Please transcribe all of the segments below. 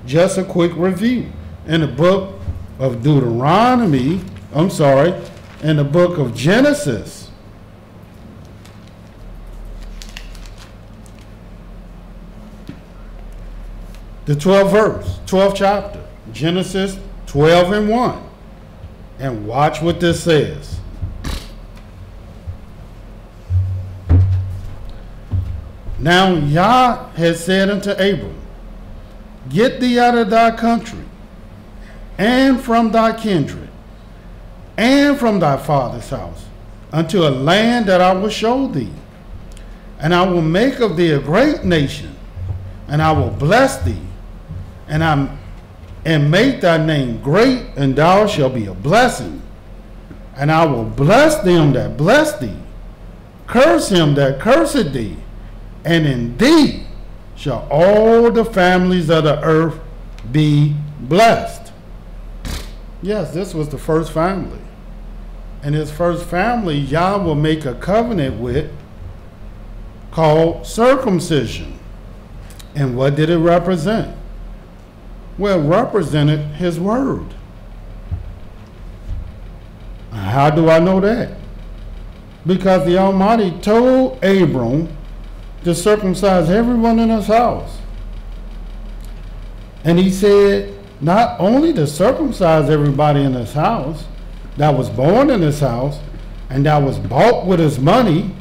Just a quick review. In the book of Deuteronomy, in the book of Genesis, the 12th chapter, Genesis 12:1. And watch what this says. Now Yah had said unto Abram, Get thee out of thy country, and from thy kindred, and from thy father's house, unto a land that I will show thee. And I will make of thee a great nation, and I will bless thee, and make thy name great, and thou shalt be a blessing. And I will bless them that bless thee, curse him that curseth thee, and in thee shall all the families of the earth be blessed. Yes, this was the first family. And his first family, Yah will make a covenant with, called circumcision. And what did it represent? Well, it represented his word. How do I know that? Because the Almighty told Abram to circumcise everyone in his house. And he said not only to circumcise everybody in his house that was born in his house and that was bought with his money,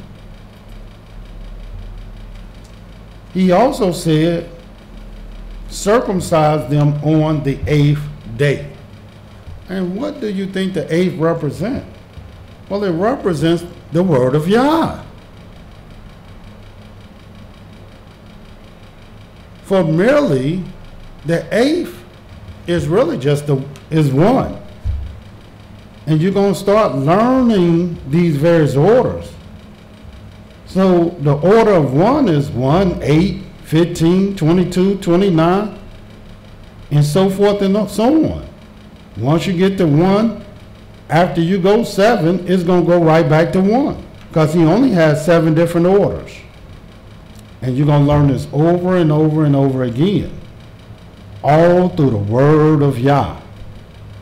he also said circumcise them on the 8th day. And what do you think the 8th represents? Well, it represents the word of Yah. For merely the 8th is really just is one. And you're going to start learning these various orders. So the order of 1 is 1, 8, 15, 22, 29, and so forth and so on. Once you get to 1, after you go 7, it's going to go right back to 1, because he only has 7 different orders. And you're going to learn this over and over and over again, all through the word of Yah.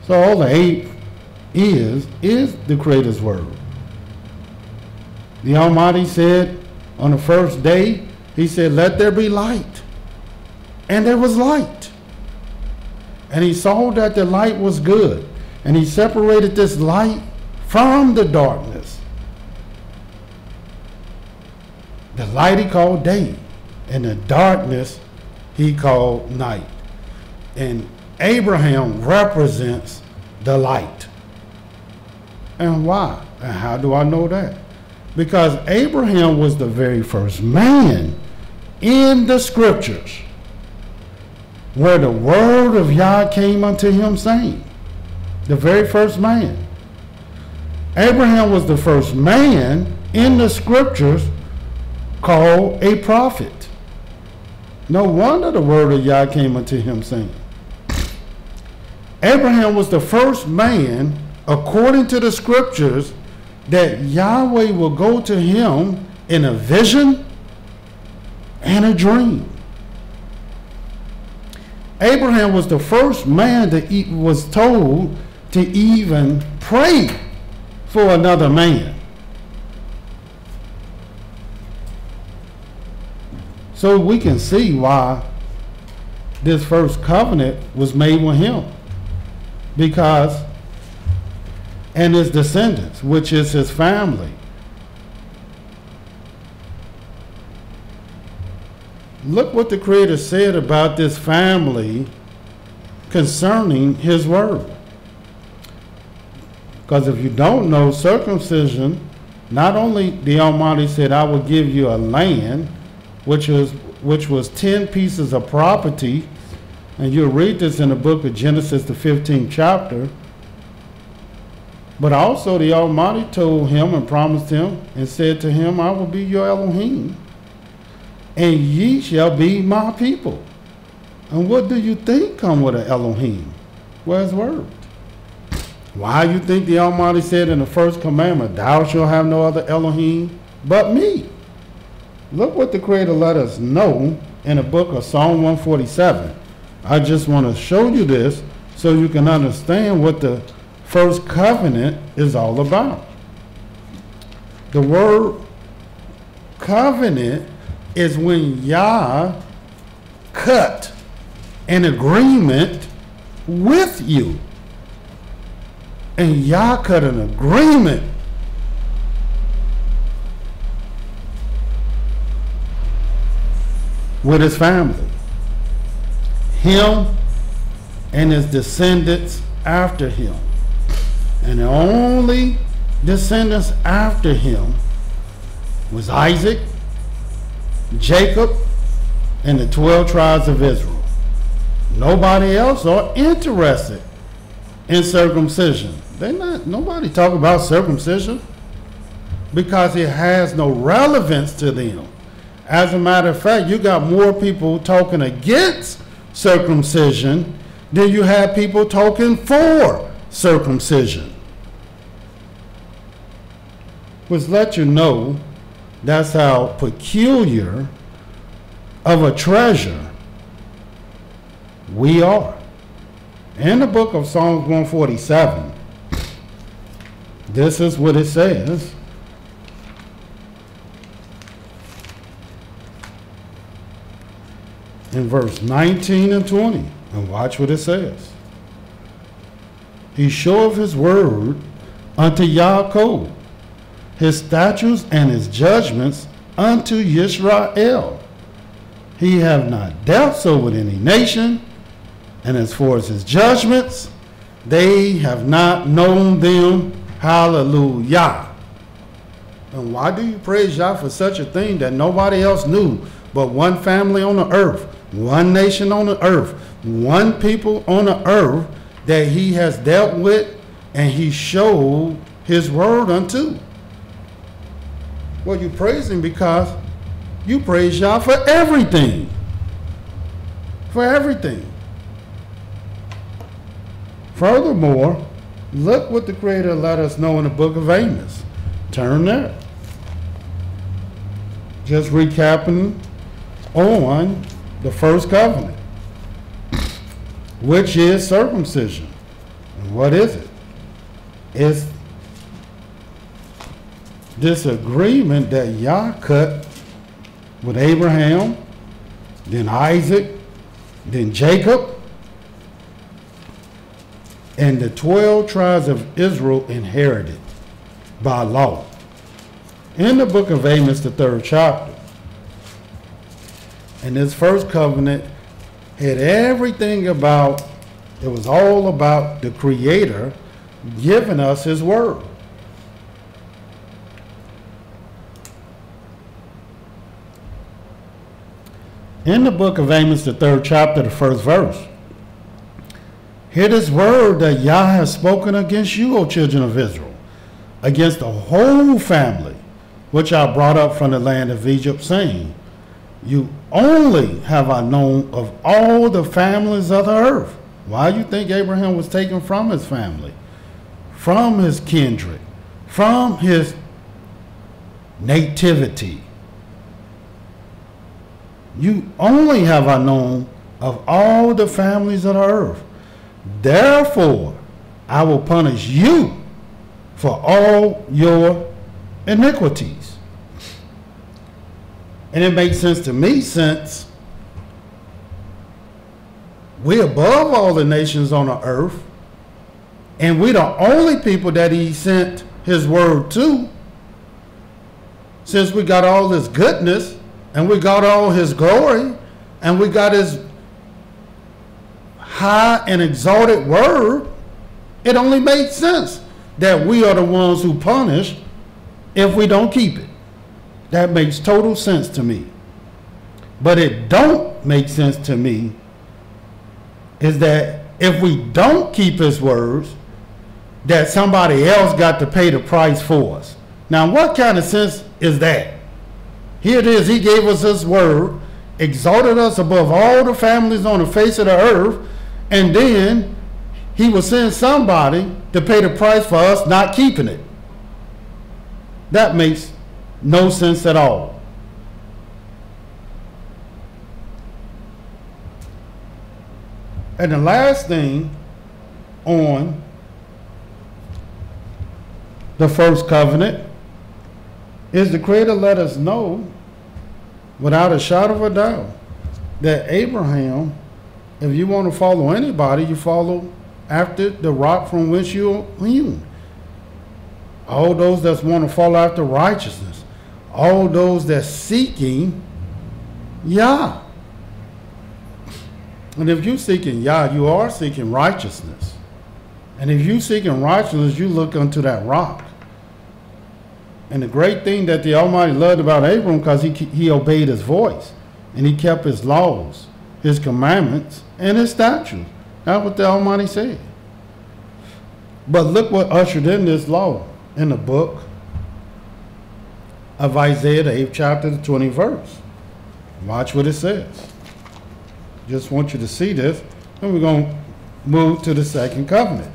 So all the 8 is the Creator's word. The Almighty said on the first day, he said, let there be light. And there was light. And he saw that the light was good. And he separated this light from the darkness. The light he called day, and the darkness he called night. And Abraham represents the light. And why? And how do I know that? Because Abraham was the very first man in the scriptures where the word of Yah came unto him saying, the very first man. Abraham was the first man in the scriptures called a prophet. No wonder the word of Yah came unto him saying. Abraham was the first man, according to the scriptures, that Yahweh will go to him in a vision and a dream. Abraham was the first man that was told to even pray for another man. So we can see why this first covenant was made with him. Because, and his descendants, which is his family. Look what the Creator said about this family concerning his word. Because if you don't know, circumcision, not only the Almighty said, I will give you a land, which was 10 pieces of property, and you'll read this in the book of Genesis, the 15th chapter, but also the Almighty told him and promised him and said to him, I will be your Elohim, and ye shall be my people. And what do you think come with an Elohim? Well, his word. Why you think the Almighty said in the first commandment, thou shalt have no other Elohim but me? Look what the Creator let us know in the book of Psalm 147. I just want to show you this so you can understand what the first covenant is all about. The word covenant is when Yah cut an agreement with you. And Yah cut an agreement with his family, him and his descendants after him. And the only descendants after him was Isaac, Jacob, and the 12 tribes of Israel. Nobody else are interested in circumcision. Nobody talk about circumcision because it has no relevance to them. As a matter of fact, you got more people talking against circumcision than you have people talking for circumcision. Which let you know that's how peculiar of a treasure we are. In the book of Psalms 147, this is what it says. In verse 19 and 20, and watch what it says. He showeth his word unto Yaakov, his statutes and his judgments unto Yisrael. He have not dealt so with any nation, and as far as his judgments, they have not known them. Hallelujah. And why do you praise Yah for such a thing that nobody else knew but one family on the earth, one nation on the earth, one people on the earth that he has dealt with and he showed his word unto? Well, you praise him because you praise Yah for everything. For everything. Furthermore, look what the Creator let us know in the book of Amos. Turn there. Just recapping on the first covenant, which is circumcision. And what is it? It's this agreement that Yah cut with Abraham, then Isaac, then Jacob, and the 12 tribes of Israel inherited by law. In the book of Amos, the 3rd chapter, and this first covenant had everything about, it was all about the Creator giving us his word. In the book of Amos, the 3rd chapter, the 1st verse, hear this word that Yah has spoken against you, O children of Israel, against the whole family, which I brought up from the land of Egypt, saying, you only have I known of all the families of the earth. Why do you think Abraham was taken from his family, from his kindred, from his nativity? You only have I known of all the families of the earth. Therefore, I will punish you for all your iniquities. And it makes sense to me, since we're above all the nations on the earth, and we're the only people that he sent his word to. Since we got all this goodness, and we got all his glory, and we got his high and exalted word, it only makes sense that we are the ones who punish if we don't keep it. That makes total sense to me. But it don't make sense to me is that if we don't keep his words, that somebody else got to pay the price for us. Now, what kind of sense is that? Here it is, he gave us his word, exalted us above all the families on the face of the earth, and then he will send somebody to pay the price for us not keeping it. That makes no sense at all. And the last thing on the first covenant is the Creator let us know without a shadow of a doubt that Abraham, if you want to follow anybody, you follow after the rock from which you are hewn. All those that want to follow after righteousness, all those that seeking Yah. And if you seeking Yah, you are seeking righteousness. And if you seeking righteousness, you look unto that rock. And the great thing that the Almighty loved about Abram, because he obeyed his voice, and he kept his laws, his commandments, and his statutes. That's what the Almighty said. But look what ushered in this law in the book of Isaiah, the 8th chapter, the 20th verse. Watch what it says. Just want you to see this, and we're going to move to the second covenant.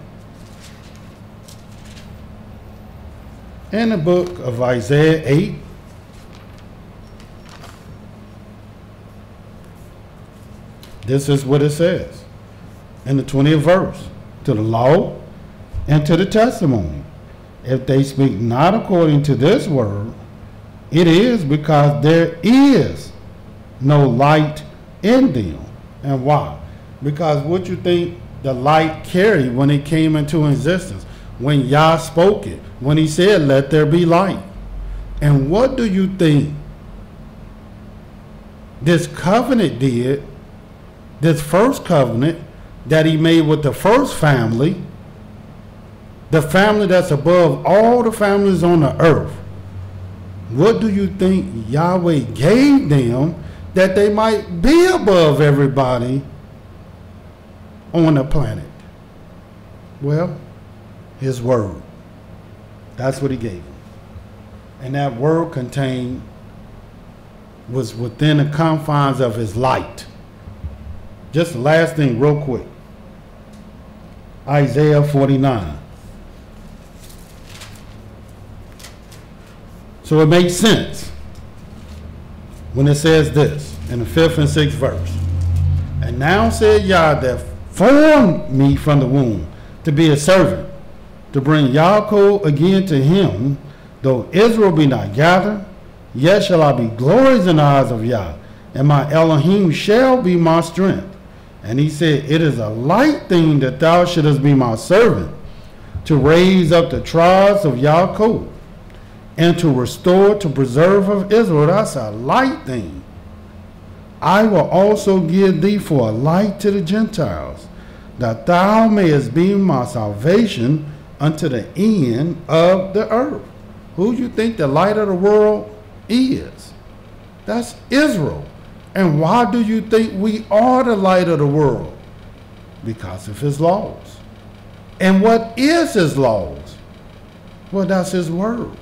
In the book of Isaiah 8, this is what it says in the 20th verse. To the law and to the testimony, if they speak not according to this word, it is because there is no light in them. And why? Because what you think the light carried when it came into existence, when Yah spoke it, when he said, let there be light. And what do you think this covenant did, this first covenant that he made with the first family, the family that's above all the families on the earth? What do you think Yahweh gave them that they might be above everybody on the planet? Well, his word. That's what he gave them. And that word was within the confines of his light. Just the last thing real quick. Isaiah 49. So it makes sense when it says this in the 5th and 6th verse. And now said Yah that formed me from the womb to be a servant, to bring Yaakov again to him, though Israel be not gathered, yet shall I be glorious in the eyes of Yah, and my Elohim shall be my strength. And he said, it is a light thing that thou shouldest be my servant, to raise up the tribes of Yaakov, and to restore, to preserve of Israel. That's a light thing. I will also give thee for a light to the Gentiles, that thou mayest be my salvation unto the end of the earth. Who do you think the light of the world is? That's Israel. And why do you think we are the light of the world? Because of his laws. And what is his laws? Well, that's his word.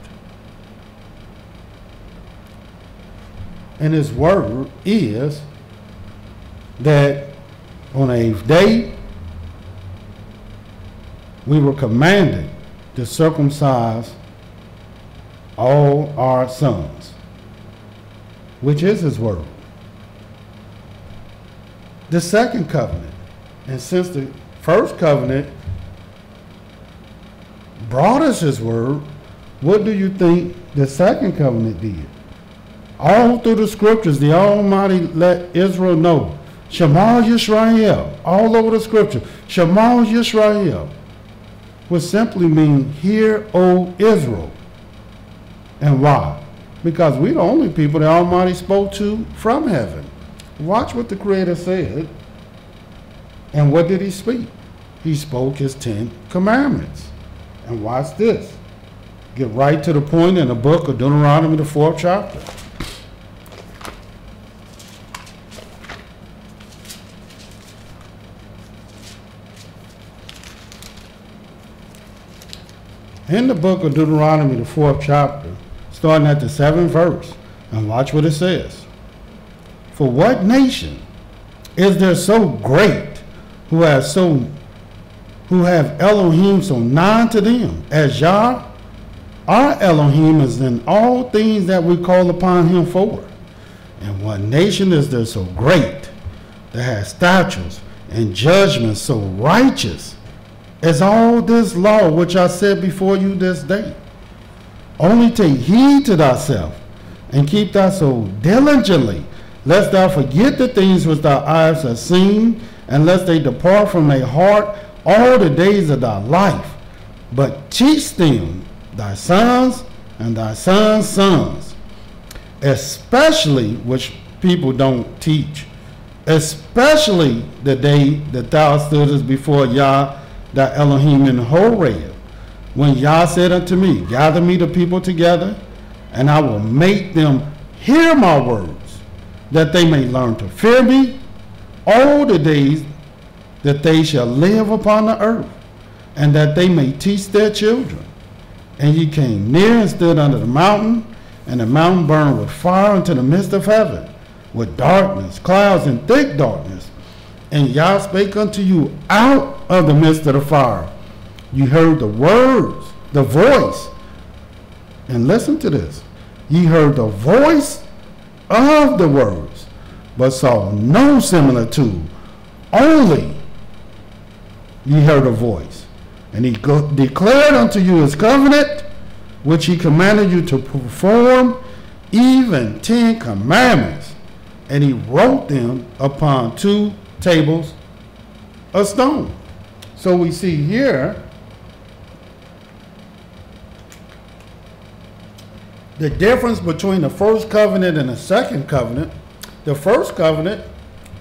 And his word is that on the 8th day, we were commanded to circumcise all our sons, which is his word. The second covenant, and since the first covenant brought us his word, what do you think the second covenant did? All through the scriptures, the Almighty let Israel know, Shema YisraEL, all over the scripture, Shema YisraEL, would simply mean, hear, O Israel. And why? Because we're the only people the Almighty spoke to from heaven. Watch what the Creator said. And what did he speak? He spoke his 10 commandments. And watch this. Get right to the point in the book of Deuteronomy, the 4th chapter. In the book of Deuteronomy, the 4th chapter, starting at the 7th verse, and watch what it says. For what nation is there so great who have Elohim so nigh to them as Yah? Our Elohim is in all things that we call upon him for. And what nation is there so great that has statutes and judgment so righteous as all this law which I set before you this day. Only take heed to thyself, and keep thy soul diligently, lest thou forget the things which thy eyes have seen, and lest they depart from thy heart all the days of thy life. But teach them thy sons and thy sons' sons, especially, which people don't teach, especially the day that thou stoodest before Yah thy Elohim in Horeb, when Yah said unto me, gather me the people together, and I will make them hear my words, that they may learn to fear me all the days that they shall live upon the earth, and that they may teach their children. And ye came near and stood under the mountain, and the mountain burned with fire into the midst of heaven, with darkness, clouds, and thick darkness. And Yah spake unto you out of the midst of the fire. You heard the words, the voice, and listen to this. Ye heard the voice of the words, but saw no similitude. Only ye heard a voice. And he declared unto you his covenant, which he commanded you to perform, even 10 commandments. And he wrote them upon 2 tables of stone. So we see here the difference between the first covenant and the second covenant. The first covenant,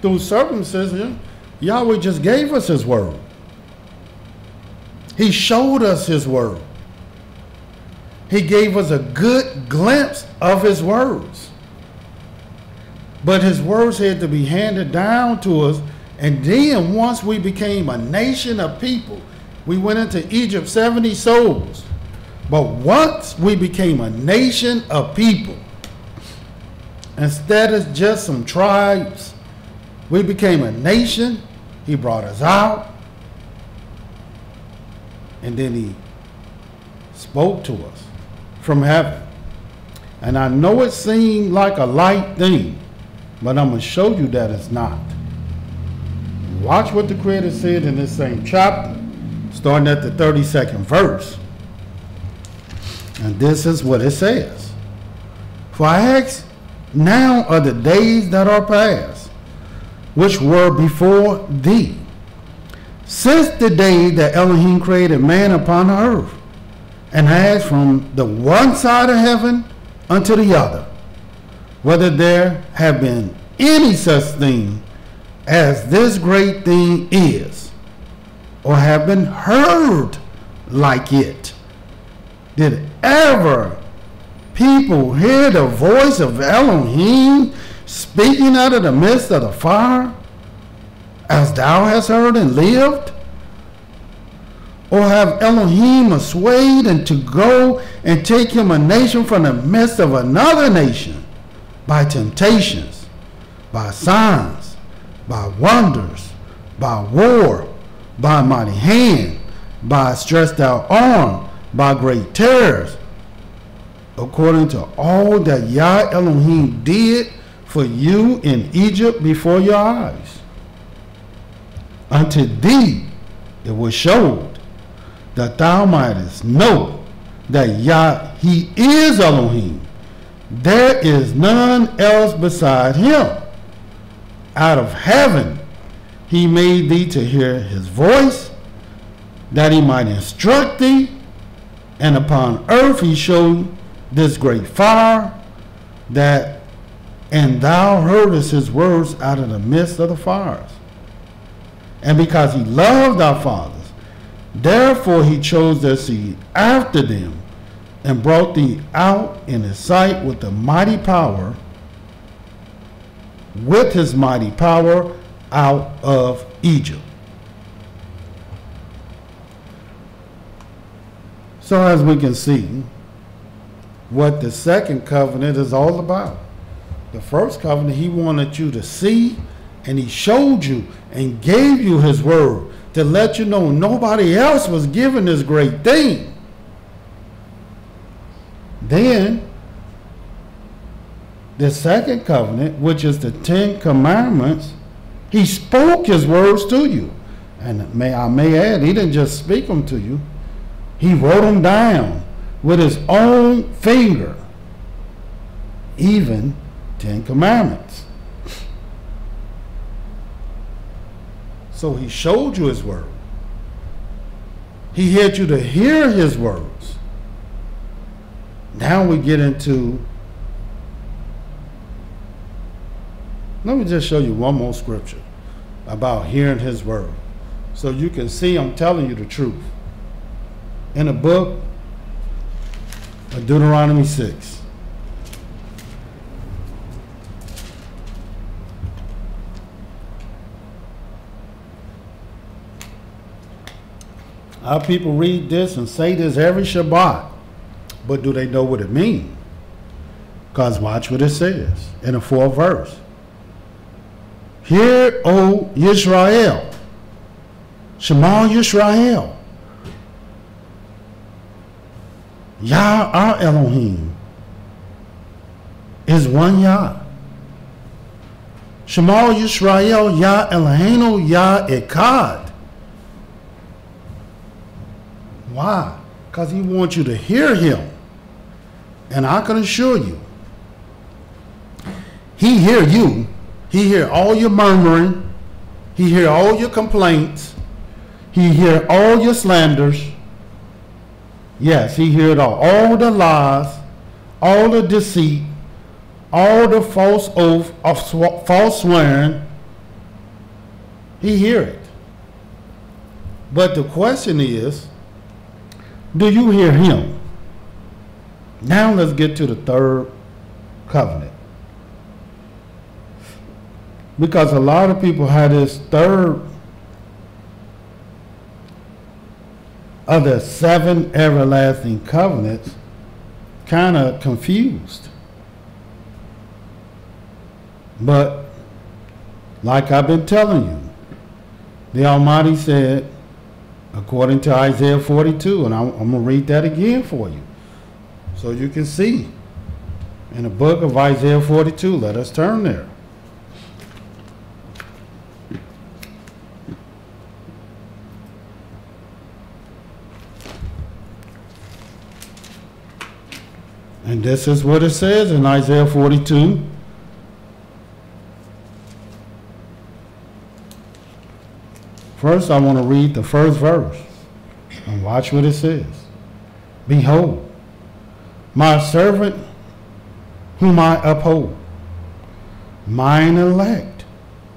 through circumcision, Yahweh just gave us his word. He showed us his word. He gave us a good glimpse of his words. But his words had to be handed down to us. And then once we became a nation of people, we went into Egypt 70 souls. But once we became a nation of people, instead of just some tribes, we became a nation. He brought us out. And then he spoke to us from heaven. And I know it seemed like a light thing, but I'm going to show you that it's not. Watch what the Creator said in this same chapter, starting at the 32nd verse. And this is what it says. For I ask now are the days that are past, which were before thee, since the day that Elohim created man upon the earth, and has from the one side of heaven unto the other, whether there have been any such thing as this great thing is, or have been heard like it. Did ever people hear the voice of Elohim speaking out of the midst of the fire, as thou hast heard and lived? Or have Elohim assuaged and to go and take him a nation from the midst of another nation by temptations, by signs, by wonders, by war, by mighty hand, by stretched out arm, by great terrors, according to all that Yah Elohim did for you in Egypt before your eyes? Unto thee it was showed, that thou mightest know that Yah, he is Elohim. There is none else beside him. Out of heaven he made thee to hear his voice, that he might instruct thee. And upon earth he showed this great fire, that and thou heardest his words out of the midst of the fires. And because he loved our fathers, therefore he chose their seed after them, and brought thee out in his sight with the mighty power, with his mighty power out of Egypt. So as we can see, what the second covenant is all about. The first covenant, he wanted you to see, and he showed you and gave you his word to let you know nobody else was given this great thing. Then the second covenant, which is the 10 commandments, He spoke his words to you. And I may add, he didn't just speak them to you. He wrote them down with his own finger. Even 10 Commandments. So he showed you his word. He had you to hear his words. Now we get into, let me just show you one more scripture about hearing his word. So you can see I'm telling you the truth. In the book of Deuteronomy 6. Our people read this and say this every Shabbat, but do they know what it means? Because watch what it says in the 4th verse. Hear, O Yisrael, Shema Yisrael, Yah our Elohim is one Yah. Shema Yisrael, Yah Eloheinu, Yah Echad. Why? Because he wants you to hear him. And I can assure you, he hear you. He hear all your murmuring. He hear all your complaints. He hear all your slanders. Yes, he hear it all. All the lies, all the deceit, all the false oath, false swearing. He hear it. But the question is, do you hear him? Now let's get to the 3rd covenant. Because a lot of people have this 3rd of the 7 everlasting covenants kind of confused. But like I've been telling you, the Almighty said, according to Isaiah 42, and I'm going to read that again for you so you can see. In the book of Isaiah 42, let us turn there. And this is what it says in Isaiah 42. First, I want to read the 1st verse and watch what it says. Behold, my servant whom I uphold, mine elect,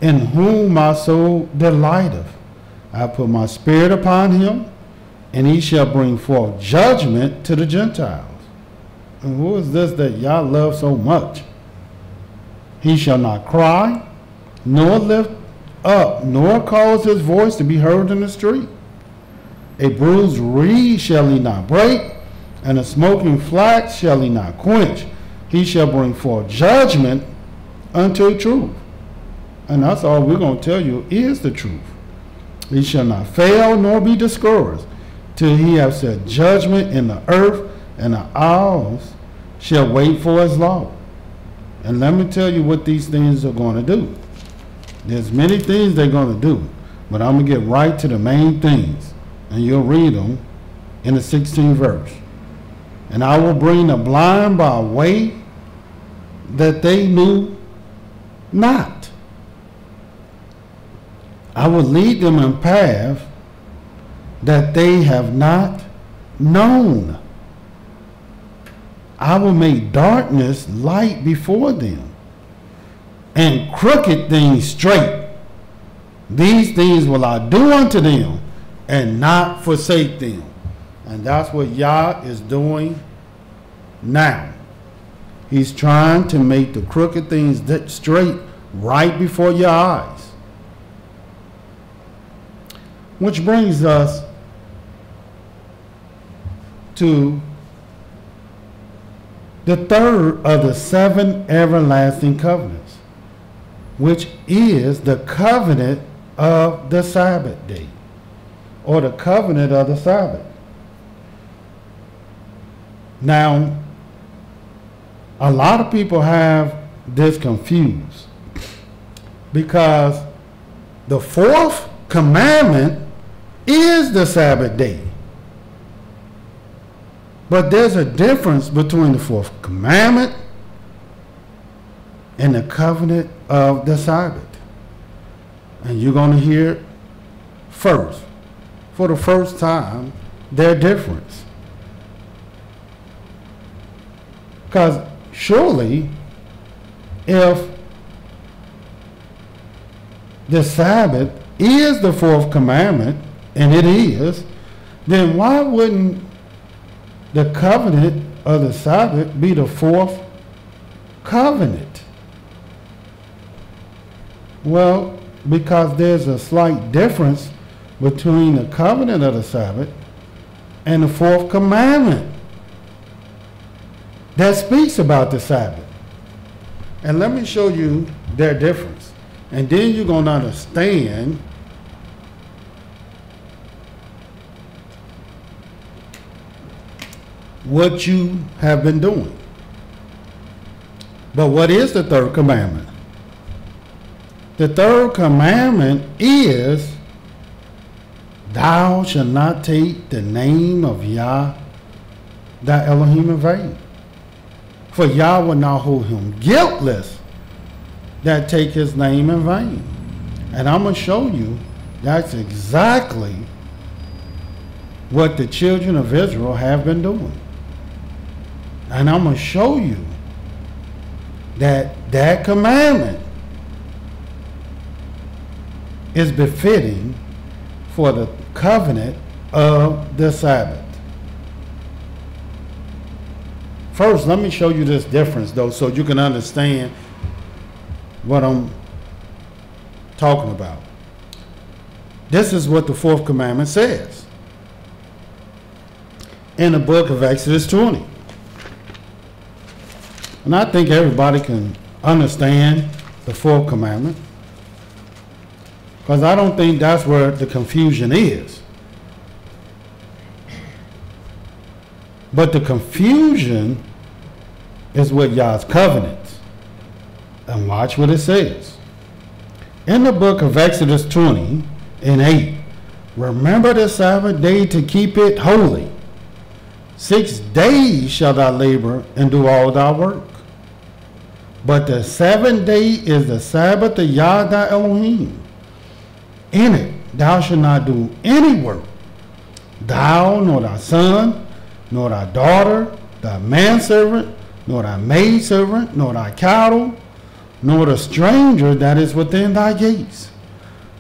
in whom my soul delighteth. I put my spirit upon him, and he shall bring forth judgment to the Gentiles. And who is this that Yah loves so much? He shall not cry, nor lift up, nor cause his voice to be heard in the street. A bruised reed shall he not break, and a smoking flax shall he not quench. He shall bring forth judgment unto truth. And that's all we're going to tell you is the truth. He shall not fail nor be discouraged till he have set judgment in the earth, and the isles shall wait for his law. And let me tell you what these things are going to do. There's many things they're going to do, but I'm going to get right to the main things, and you'll read them in the 16th verse. And I will bring the blind by a way that they knew not. I will lead them in path that they have not known. I will make darkness light before them, and crooked things straight. These things will I do unto them, and not forsake them. And that's what Yah is doing now. He's trying to make the crooked things straight right before your eyes. Which brings us to the 3rd of the 7 everlasting covenants, which is the covenant of the Sabbath day, or the covenant of the Sabbath. Now, a lot of people have this confused, because The fourth commandment is the Sabbath day. But there's a difference between the fourth commandment and the covenant of the Sabbath. And you're going to hear first, for the first time, their difference. Because surely, if the Sabbath is the fourth commandment, and it is, then why wouldn't the covenant of the Sabbath be the fourth covenant? Well, because there's a slight difference between the covenant of the Sabbath and the fourth commandment that speaks about the Sabbath. And let me show you their difference. And then you're going to understand what you have been doing. But what is the third commandment? The third commandment is, thou shalt not take the name of Yah, thy Elohim in vain. For Yah will not hold him guiltless that take his name in vain. And I'm going to show you that's exactly what the children of Israel have been doing. And I'm going to show you that that commandment is befitting for the covenant of the Sabbath. First, let me show you this difference, though, so you can understand what I'm talking about. This is what the fourth commandment says in the book of Exodus 20. And I think everybody can understand the fourth commandment, because I don't think that's where the confusion is. But the confusion is with Yah's covenants. And watch what it says. In the book of Exodus 20 and 8, remember the Sabbath day to keep it holy. 6 days shalt thou labor and do all thy work. But the seventh day is the Sabbath of Yah thy Elohim. In it thou shalt not do any work, thou, nor thy son, nor thy daughter, thy manservant, nor thy maidservant, nor thy cattle, nor the stranger that is within thy gates.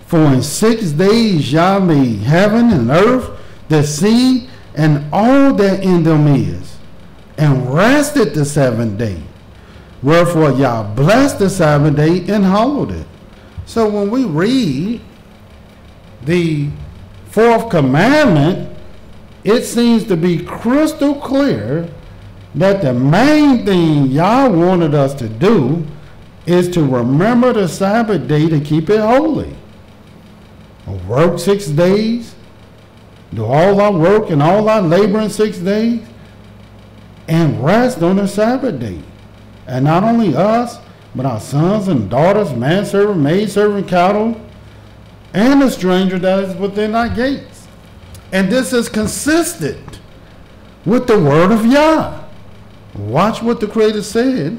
For in 6 days Yah made heaven and earth, the sea, and all that in them is, and rested the seventh day. Wherefore Yah blessed the Sabbath day and hallowed it. So when we read the fourth commandment, it seems to be crystal clear that the main thing Yah wanted us to do is to remember the Sabbath day to keep it holy. Work 6 days, do all our work and all our labor in 6 days, and rest on the Sabbath day. And not only us, but our sons and daughters, manservant, maidservant, cattle, and the stranger that is within our gates. And this is consistent with the word of Yah. Watch what the Creator said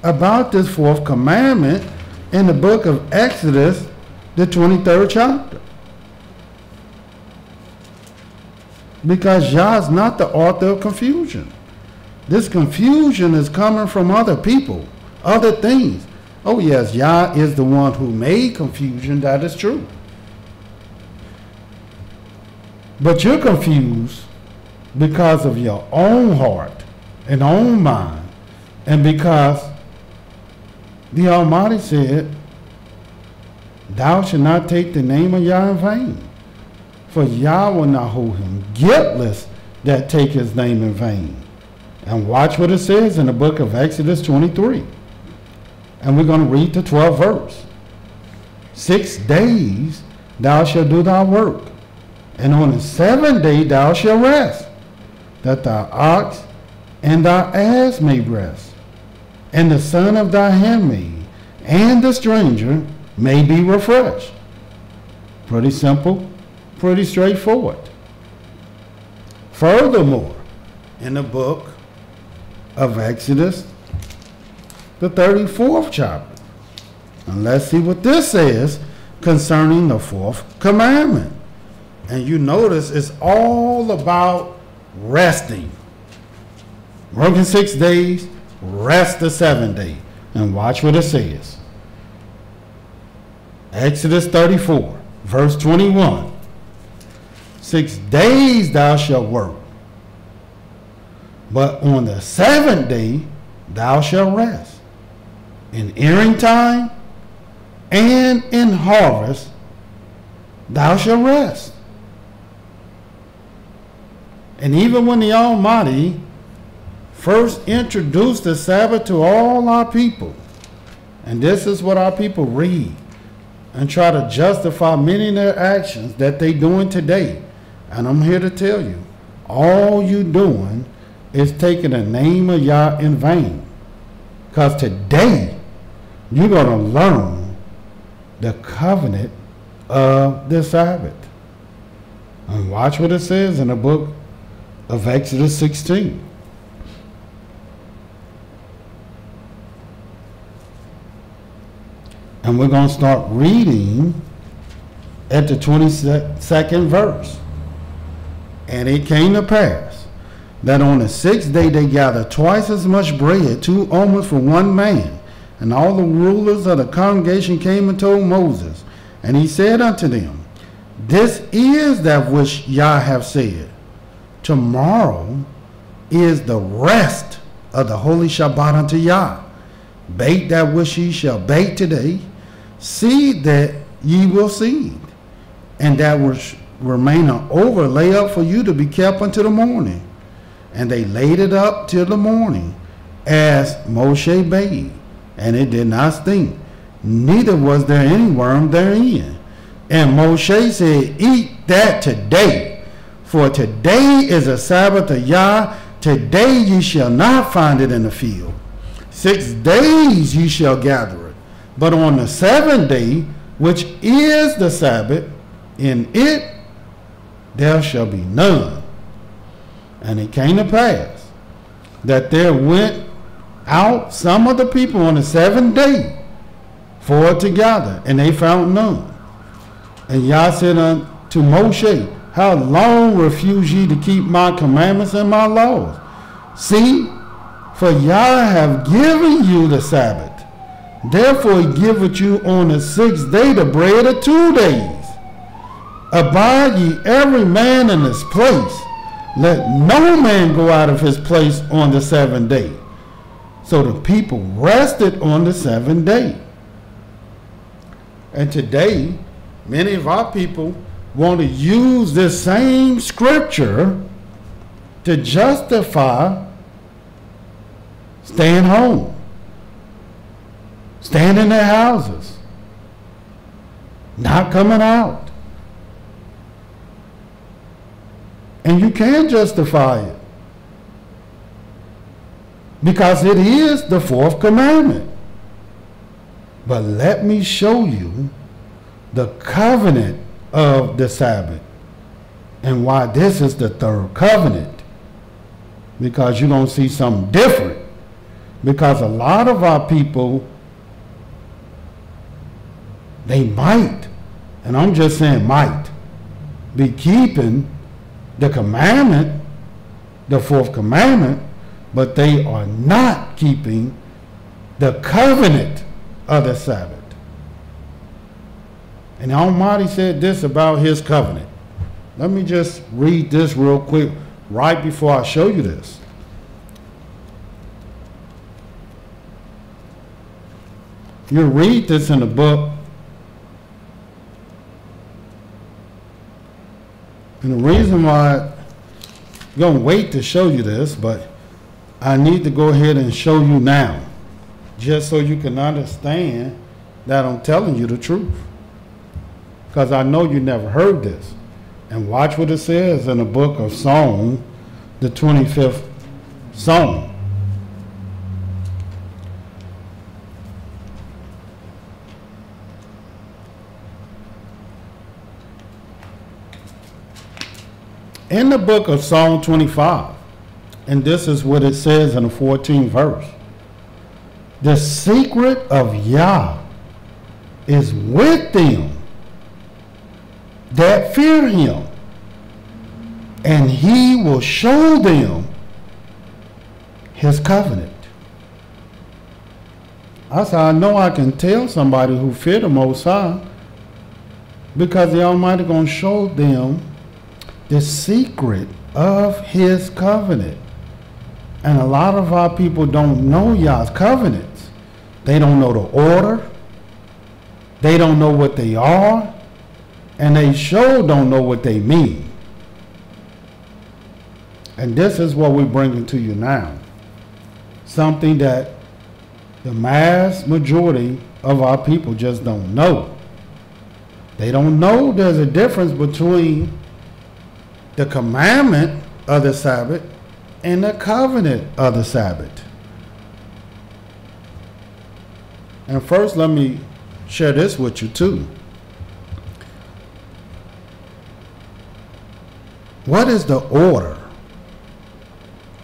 about this fourth commandment in the book of Exodus, the 23rd chapter. Because Yah is not the author of confusion. This confusion is coming from other people, other things. Oh yes, Yah is the one who made confusion, that is true. But you're confused because of your own heart and own mind, and because the Almighty said, thou shalt not take the name of Yah in vain, for Yah will not hold him guiltless that take his name in vain. And watch what it says in the book of Exodus 23. And we're going to read the 12th verse. 6 days thou shalt do thy work, and on the 7th day thou shalt rest, that thy ox and thy ass may rest, and the son of thy handmaid and the stranger may be refreshed. Pretty simple, pretty straightforward. Furthermore, in the book of Exodus, the 34th chapter, and let's see what this says concerning the fourth commandment. And you notice it's all about resting. Working 6 days, rest the 7th day. And watch what it says. Exodus 34, verse 21. 6 days thou shalt work, but on the 7th day thou shalt rest. In earing time and in harvest thou shalt rest. And even when the Almighty first introduced the Sabbath to all our people, and this is what our people read and try to justify many of their actions that they doing today. And I'm here to tell you, all you doing is taking the name of Yah in vain. Because today, you're going to learn the covenant of the Sabbath. And watch what it says in the book of Exodus 16. And we're going to start reading at the 22nd verse. And it came to pass that on the 6th day they gathered twice as much bread, 2 omers for one man. And all the rulers of the congregation came and told Moses. And he said unto them, this is that which Yah hath said. Tomorrow is the rest of the holy Shabbat unto Yah. Bake that which ye shall bake today, seed that ye will seed, and that which remaineth over lay up for you to be kept until the morning. And they laid it up till the morning, as Moshe bade, and it did not stink, neither was there any worm therein. And Moshe said, eat that today, for today is a Sabbath of Yah. Today ye shall not find it in the field. 6 days ye shall gather it, but on the 7th day, which is the Sabbath, in it there shall be none. And it came to pass that there went out some of the people on the 7th day for to gather, and they found none. And Yah said unto Moshe, how long refuse ye to keep my commandments and my laws? See, for Yah have given you the Sabbath. Therefore he giveth you on the 6th day the bread of 2 days. Abide ye every man in his place. Let no man go out of his place on the 7th day. So the people rested on the 7th day. And today, many of our people want to use this same scripture to justify staying home, staying in their houses, not coming out. And you can justify it, because it is the 4th commandment. But let me show you the covenant of the Sabbath and why this is the 3rd covenant, because you're going to see something different. Because a lot of our people, they might, and I'm just saying might, be keeping the commandment, the 4th commandment, but they are not keeping the covenant of the Sabbath. And Almighty said this about his covenant. Let me just read this real quick right before I show you this. You read this in the book. And the reason why I'm going to wait to show you this, but I need to go ahead and show you now, just so you can understand that I'm telling you the truth. Because I know you never heard this. And watch what it says in the book of Psalm, the 25th Psalm. In the book of Psalm 25, and this is what it says in the 14th verse. The secret of Yah is with them that fear him, and he will show them his covenant. I said, I know I can tell somebody who fear the Most High because the Almighty going to show them the secret of his covenant. And a lot of our people don't know Yah's covenants. They don't know the order. They don't know what they are. And they sure don't know what they mean. And this is what we're bringing to you now. Something that the mass majority of our people just don't know. They don't know there's a difference between the commandment of the Sabbath and the covenant of the Sabbath. And first, let me share this with you too. What is the order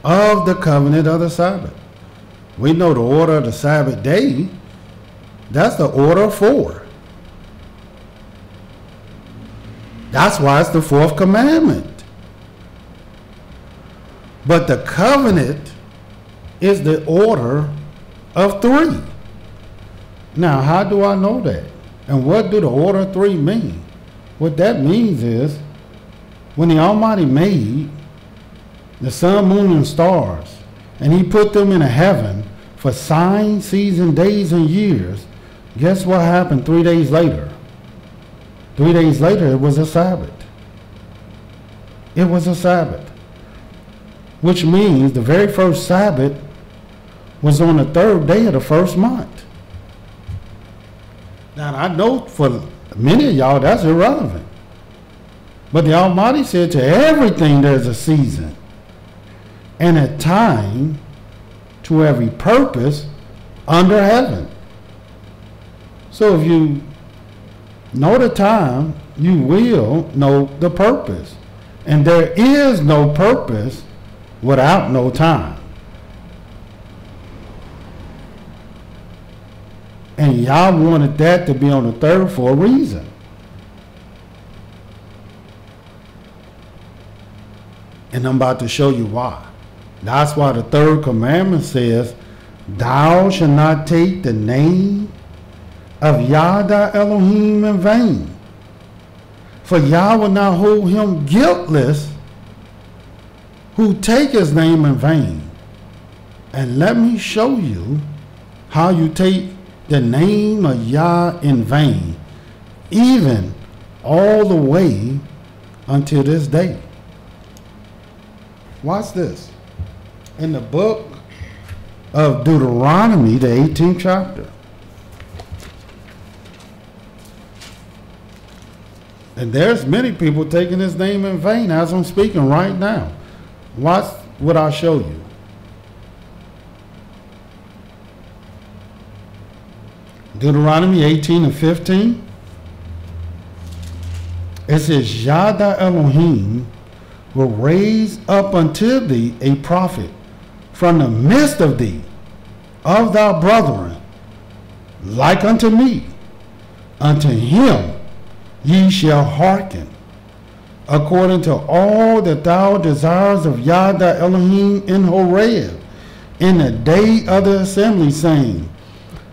of the covenant of the Sabbath? We know the order of the Sabbath day. That's the order of 4. That's why it's the 4th commandment. But the covenant is the order of 3. Now, how do I know that? And what do the order of 3 mean? What that means is, when the Almighty made the sun, moon, and stars, and he put them in a heaven for signs, seasons, days, and years, guess what happened 3 days later? 3 days later, it was a Sabbath. It was a Sabbath. Which means the very first Sabbath was on the 3rd day of the 1st month. Now, I know for many of y'all that's irrelevant. But the Almighty said to everything there's a season and a time to every purpose under heaven. So if you know the time, you will know the purpose. And there is no purpose without no time. And Yah wanted that to be on the 3rd for a reason. And I'm about to show you why. That's why the 3rd commandment says, thou shalt not take the name of Yah thy Elohim in vain. For Yah will not hold him guiltless who take his name in vain. And let me show you how you take the name of Yah in vain, even all the way until this day. Watch this. In the book of Deuteronomy, the 18th chapter. And there's many people taking his name in vain as I'm speaking right now. Watch what I show you. Deuteronomy 18:15. It says, Yah thy Elohim will raise up unto thee a prophet from the midst of thee, of thy brethren, like unto me. Unto him ye shall hearken, according to all that thou desires of Yah thy Elohim in Horeb, in the day of the assembly, saying,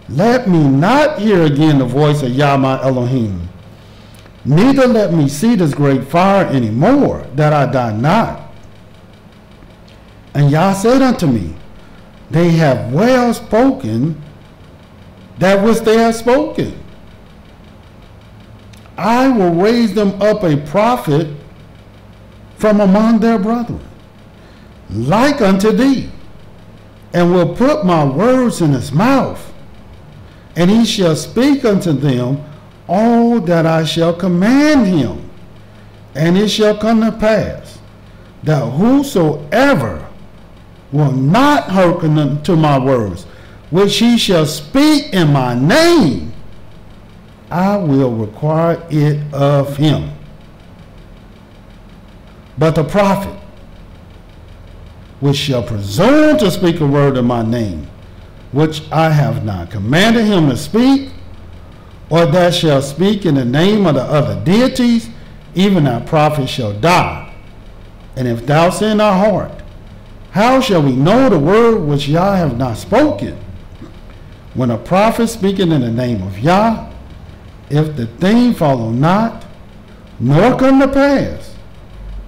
let me not hear again the voice of Yah my Elohim, neither let me see this great fire any more, that I die not. And Yah said unto me, they have well spoken that which they have spoken. I will raise them up a prophet from among their brethren, like unto thee, and will put my words in his mouth, and he shall speak unto them all that I shall command him. And it shall come to pass that whosoever will not hearken unto my words, which he shall speak in my name, I will require it of him. but the prophet, which shall presume to speak a word in my name, which I have not commanded him to speak, or that shall speak in the name of the other deities, even that prophet shall die. And if thou say in thy heart, how shall we know the word which Yah have not spoken? When a prophet speaking in the name of Yah, if the thing follow not, nor come to pass,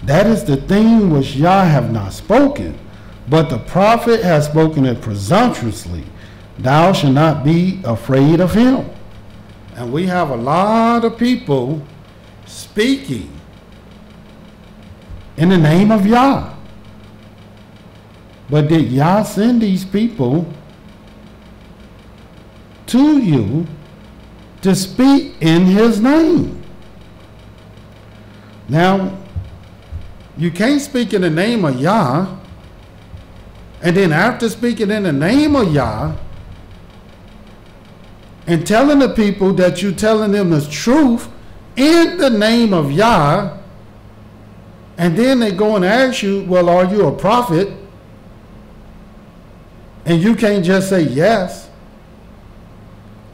that is the thing which Yah have not spoken, but the prophet has spoken it presumptuously, thou shalt not be afraid of him. And we have a lot of people speaking in the name of Yah. But did Yah send these people to you to speak in his name? Now, you can't speak in the name of Yah, and then after speaking in the name of Yah and telling the people that you're telling them the truth in the name of Yah, and then they go and ask you, well, are you a prophet? And you can't just say yes.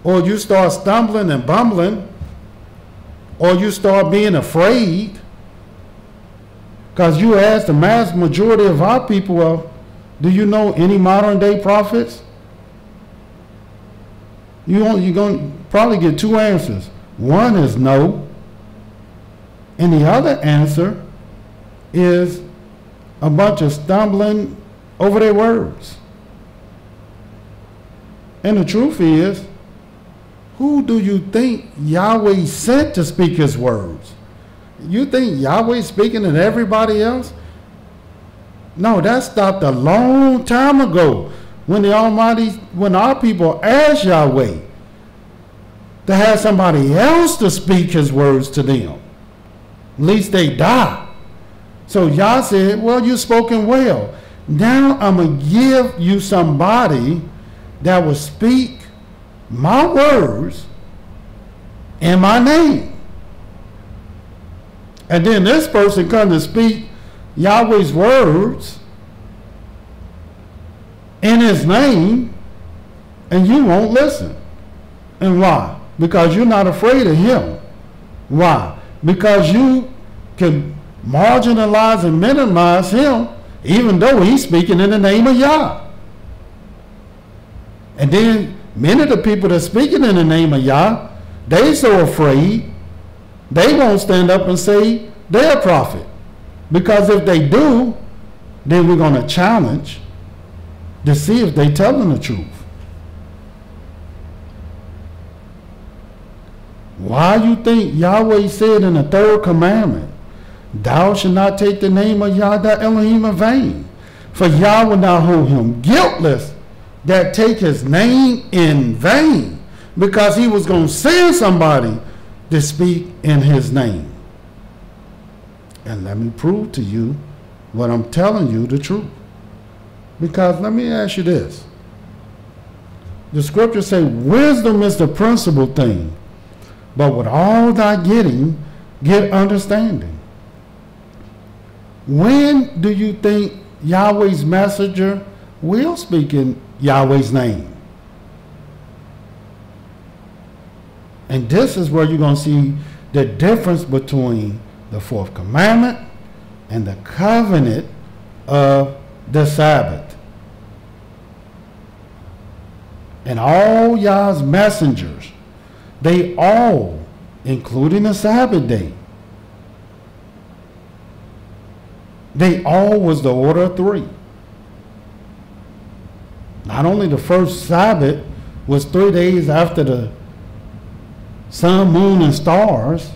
Or you start stumbling and bumbling. Or you start being afraid. Because you ask the mass majority of our people, well, do you know any modern day prophets? You're going to probably get two answers. One is no. And the other answer is a bunch of stumbling over their words. And the truth is, who do you think Yahweh sent to speak his words? You think Yahweh speaking to everybody else? No, that stopped a long time ago when the Almighty, when our people asked Yahweh to have somebody else to speak his words to them. At least they die. So Yah said, well, you spoken well. Now I'm going to give you somebody that will speak my words in my name. And then this person comes to speak Yahweh's words in his name, and you won't listen. And why? Because you're not afraid of him. Why? Because you can marginalize and minimize him, even though he's speaking in the name of Yah. And then many of the people that are speaking in the name of Yah, they so afraid, they won't stand up and say they're a prophet. Because if they do, then we're going to challenge to see if they're telling the truth. Why you think Yahweh said in the third commandment, thou shalt not take the name of Yah thy Elohim in vain, for Yah will not hold him guiltless that take his name in vain, because he was going to send somebody to speak in his name. And let me prove to you what I'm telling you the truth. Because let me ask you this. The scriptures say wisdom is the principal thing, but with all thy getting, get understanding. When do you think Yahweh's messenger will speak in Yahweh's name? And this is where you're going to see the difference between the fourth commandment and the covenant of the Sabbath. And all Yah's messengers, they all, including the Sabbath day, they all was the order of three. Not only the first Sabbath was 3 days after the sun, moon, and stars,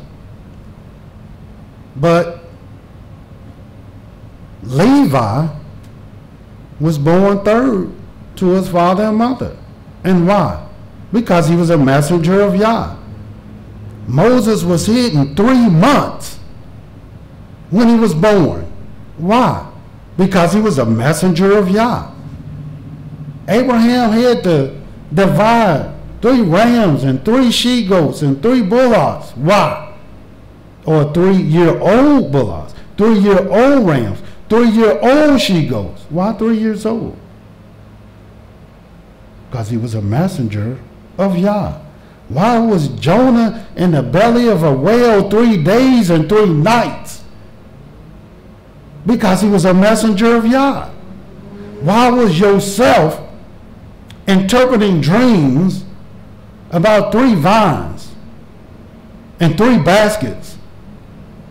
but Levi was born third to his father and mother. And why? Because he was a messenger of Yah. Moses was hidden 3 months when he was born. Why? Because he was a messenger of Yah. Abraham had to divide 3 rams and 3 she-goats and 3 bullocks. Why? Or 3-year-old bullocks. 3-year-old rams, 3-year-old she-goats. Why 3 years old? Because he was a messenger of Yah. Why was Jonah in the belly of a whale 3 days and 3 nights? Because he was a messenger of Yah. Why was Yosef interpreting dreams about 3 vines and 3 baskets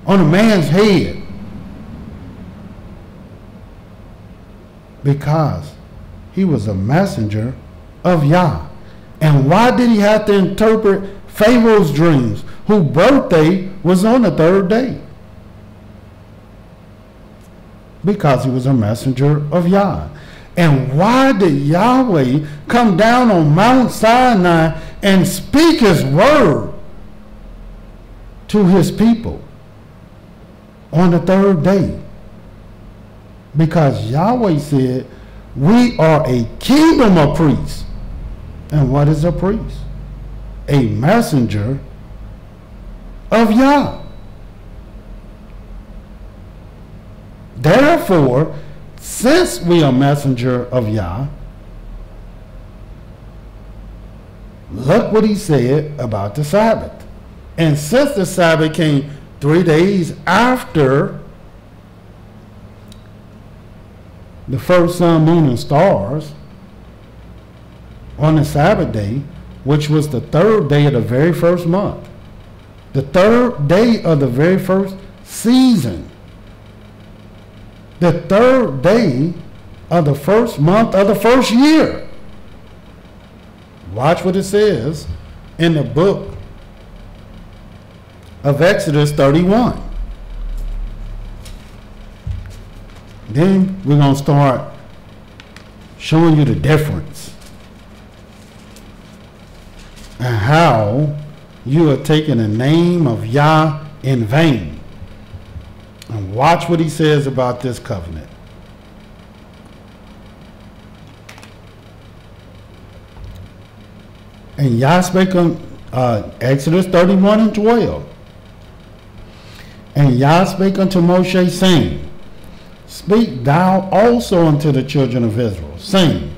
on a man's head? Because he was a messenger of Yah. And why did he have to interpret Pharaoh's dreams, whose birthday was on the 3rd day? Because he was a messenger of Yah. And why did Yahweh come down on Mount Sinai and speak his word to his people on the 3rd day? Because Yahweh said, we are a kingdom of priests. And what is a priest? A messenger of Yah. Therefore, since we are messenger of Yah, look what he said about the Sabbath. And since the Sabbath came 3 days after the first sun, moon, and stars, on the Sabbath day, which was the 3rd day of the very first month, the 3rd day of the very first season, the 3rd day of the first month of the first year. Watch what it says in the book of Exodus 31. Then we're going to start showing you the difference and how you are taking the name of Yah in vain. And watch what he says about this covenant. And Yah spake on Exodus 31 and 12. And Yah spake unto Moshe, saying, speak thou also unto the children of Israel, saying,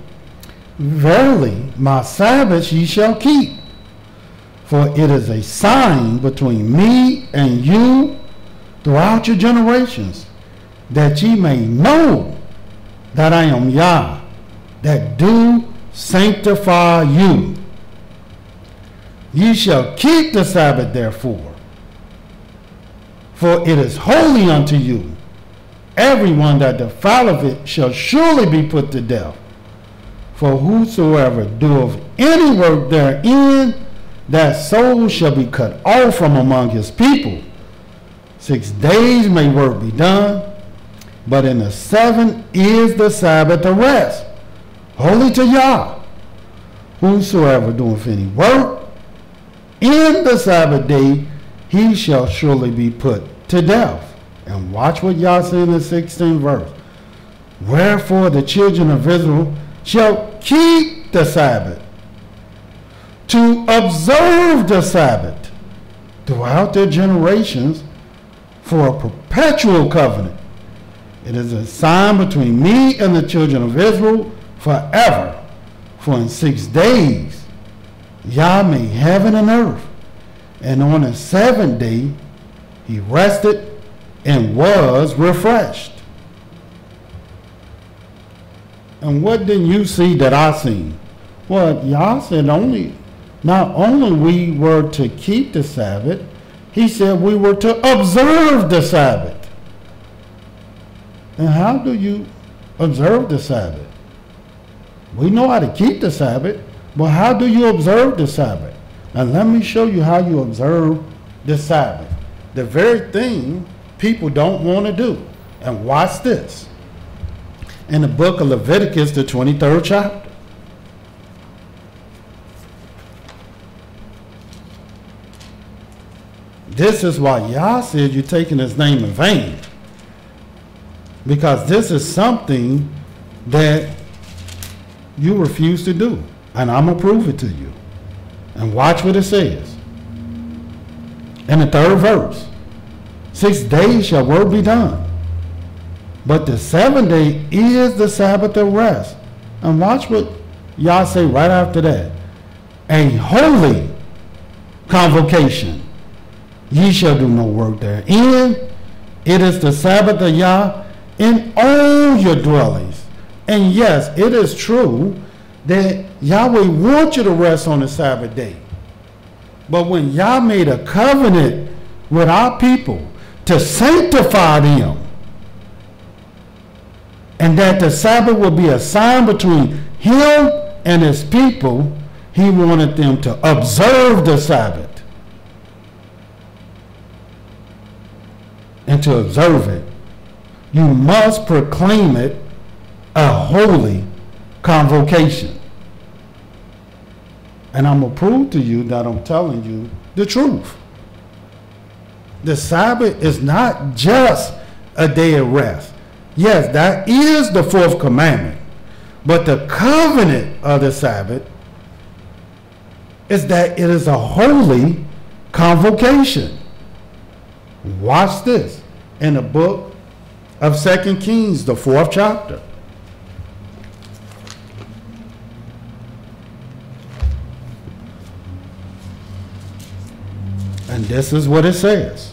verily my Sabbaths ye shall keep, for it is a sign between me and you throughout your generations, that ye may know that I am Yah, that do sanctify you. Ye shall keep the Sabbath therefore, for it is holy unto you. Everyone that defileth it shall surely be put to death. For whosoever doeth any work therein, that soul shall be cut off from among his people. 6 days may work be done, but in the 7th is the Sabbath of rest, holy to Yah. Whosoever doeth any work in the Sabbath day, he shall surely be put to death. And watch what Yah said in the 16th verse. Wherefore the children of Israel shall keep the Sabbath, to observe the Sabbath throughout their generations, for a perpetual covenant. It is a sign between me and the children of Israel forever. For in 6 days Yah made heaven and earth, and on the 7th day he rested and was refreshed. And what didn't you see that I seen? Well, Yah said not only we were to keep the Sabbath, he said we were to observe the Sabbath. And how do you observe the Sabbath? We know how to keep the Sabbath, but how do you observe the Sabbath? And let me show you how you observe the Sabbath. The very thing people don't want to do. And watch this. In the book of Leviticus, the 23rd chapter. This is why Yah said you're taking his name in vain. Because this is something that you refuse to do. And I'm going to prove it to you. And watch what it says. In the 3rd verse. 6 days shall work be done. But the 7th day is the Sabbath of rest. And watch what Yah say right after that. A holy convocation. Ye shall do no work therein. It is the Sabbath of Yah in all your dwellings. And yes, it is true that Yahweh wants you to rest on the Sabbath day. But when Yah made a covenant with our people to sanctify them, and that the Sabbath would be a sign between him and his people, he wanted them to observe the Sabbath. And to observe it, you must proclaim it a holy convocation. And I'm going to prove to you that I'm telling you the truth. The Sabbath is not just a day of rest. Yes, that is the 4th commandment. But the covenant of the Sabbath is that it is a holy convocation. Watch this in the book of 2 Kings, the 4th chapter. And this is what it says.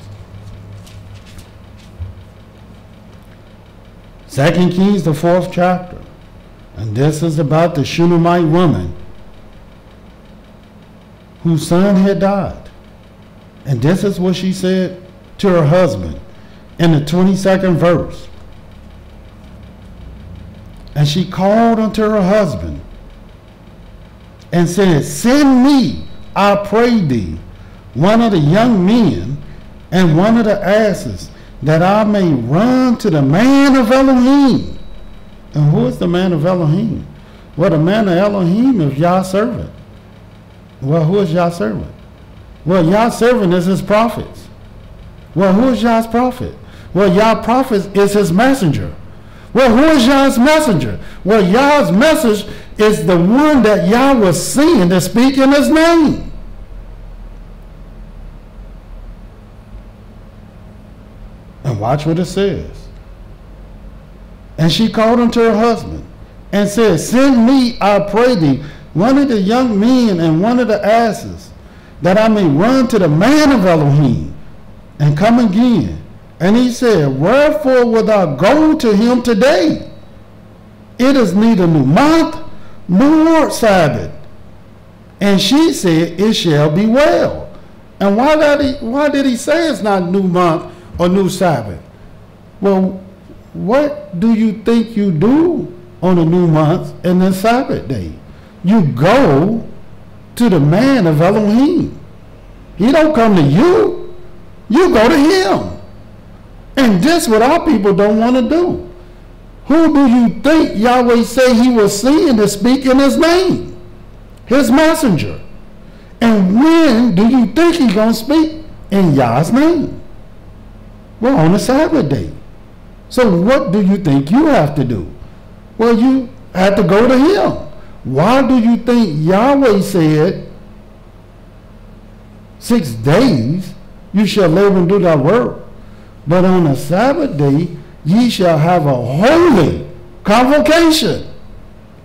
2 Kings, the 4th chapter. And this is about the Shunammite woman whose son had died. And this is what she said to her husband in the 22nd verse. And she called unto her husband and said, Send me, I pray thee, one of the young men and one of the asses, that I may run to the man of Elohim. And who is the man of Elohim? Well, the man of Elohim is Yah's servant. Well, who is Yah's servant? Well, Yah's servant is his prophets. Well, who is Yah's prophet? Well, Yah's prophet is his messenger. Well, who is Yah's messenger? Well, Yah's message is the one that Yah was seeing to speak in his name. And watch what it says. And she called unto her husband and said, Send me, I pray thee, one of the young men and one of the asses, that I may run to the man of Elohim and come again. And he said, Wherefore wilt thou go to him today? It is neither new month nor Sabbath. And she said, It shall be well. And why did he say it's not new month or new Sabbath? Well, what do you think you do on a new month and the Sabbath day? You go to the man of Elohim. He don't come to you. You go to him. And this what our people don't want to do. Who do you think Yahweh say he was seeing to speak in his name? His messenger. And when do you think he's going to speak in Yah's name? Well, on the Sabbath day. So what do you think you have to do? Well, you have to go to him. Why do you think Yahweh said 6 days you shall labor and do thy work, but on the Sabbath day ye shall have a holy convocation,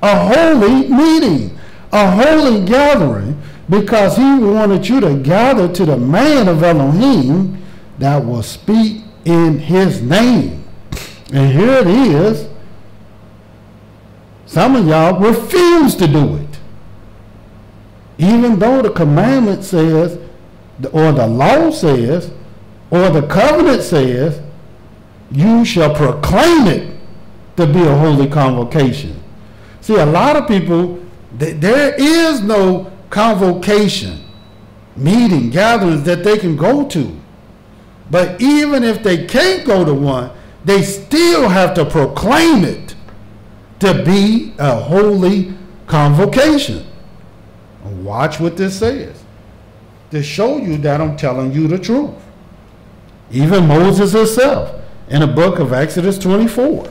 a holy meeting, a holy gathering, because he wanted you to gather to the man of Elohim that will speak in his name. And here it is. Some of y'all refuse to do it. Even though the commandment says, or the law says, or the covenant says, you shall proclaim it to be a holy convocation. See, a lot of people, there is no convocation, meeting, gatherings that they can go to. But even if they can't go to one, they still have to proclaim it to be a holy convocation. Watch what this says, to show you that I'm telling you the truth. Even Moses himself, in the book of Exodus 24.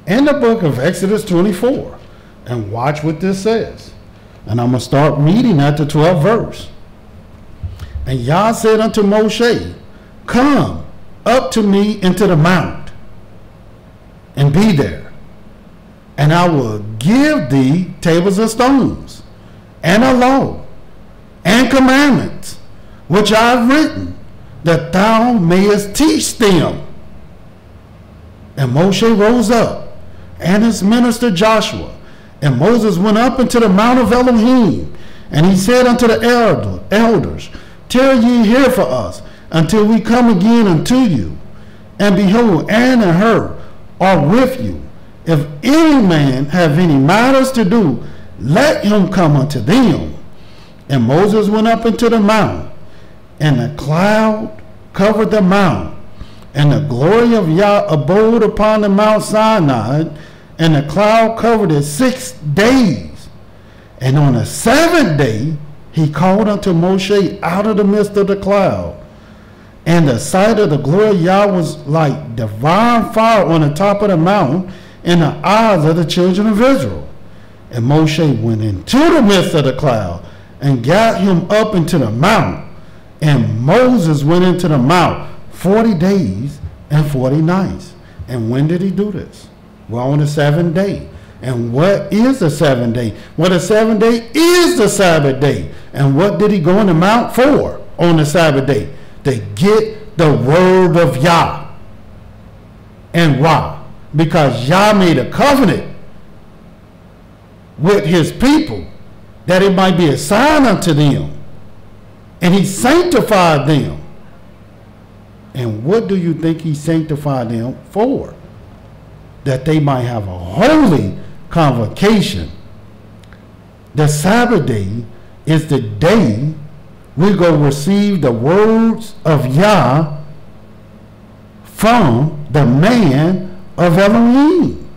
In the book of Exodus 24, And watch what this says. And I'm going to start reading at the 12th verse. And Yah said unto Moshe, come up to me into the mount, and be there. And I will give thee tables of stones, and a law, and commandments, which I have written, that thou mayest teach them. And Moshe rose up, and his minister Joshua. And Moses went up into the mount of Elohim, and he said unto the elders, tarry ye here for us, until we come again unto you. And behold, Aaron and Hur are with you. If any man have any matters to do, let him come unto them. And Moses went up into the mount, and the cloud covered the mount, and the glory of Yah abode upon the Mount Sinai, and the cloud covered it 6 days. And on the 7th day he called unto Moshe out of the midst of the cloud. And the sight of the glory of Yah was like divine fire on the top of the mountain in the eyes of the children of Israel. And Moshe went into the midst of the cloud and got him up into the mount. And Moses went into the mount 40 days and 40 nights. And when did he do this? Well, on the 7th day. And what is the 7th day? Well, the 7th day is the Sabbath day. And what did he go in the mount for on the Sabbath day? To get the word of Yah. And why? Because Yah made a covenant with his people that it might be a sign unto them. And he sanctified them. And what do you think he sanctified them for? That they might have a holy convocation. The Sabbath day is the day we go receive the words of Yah from the man of Elohim.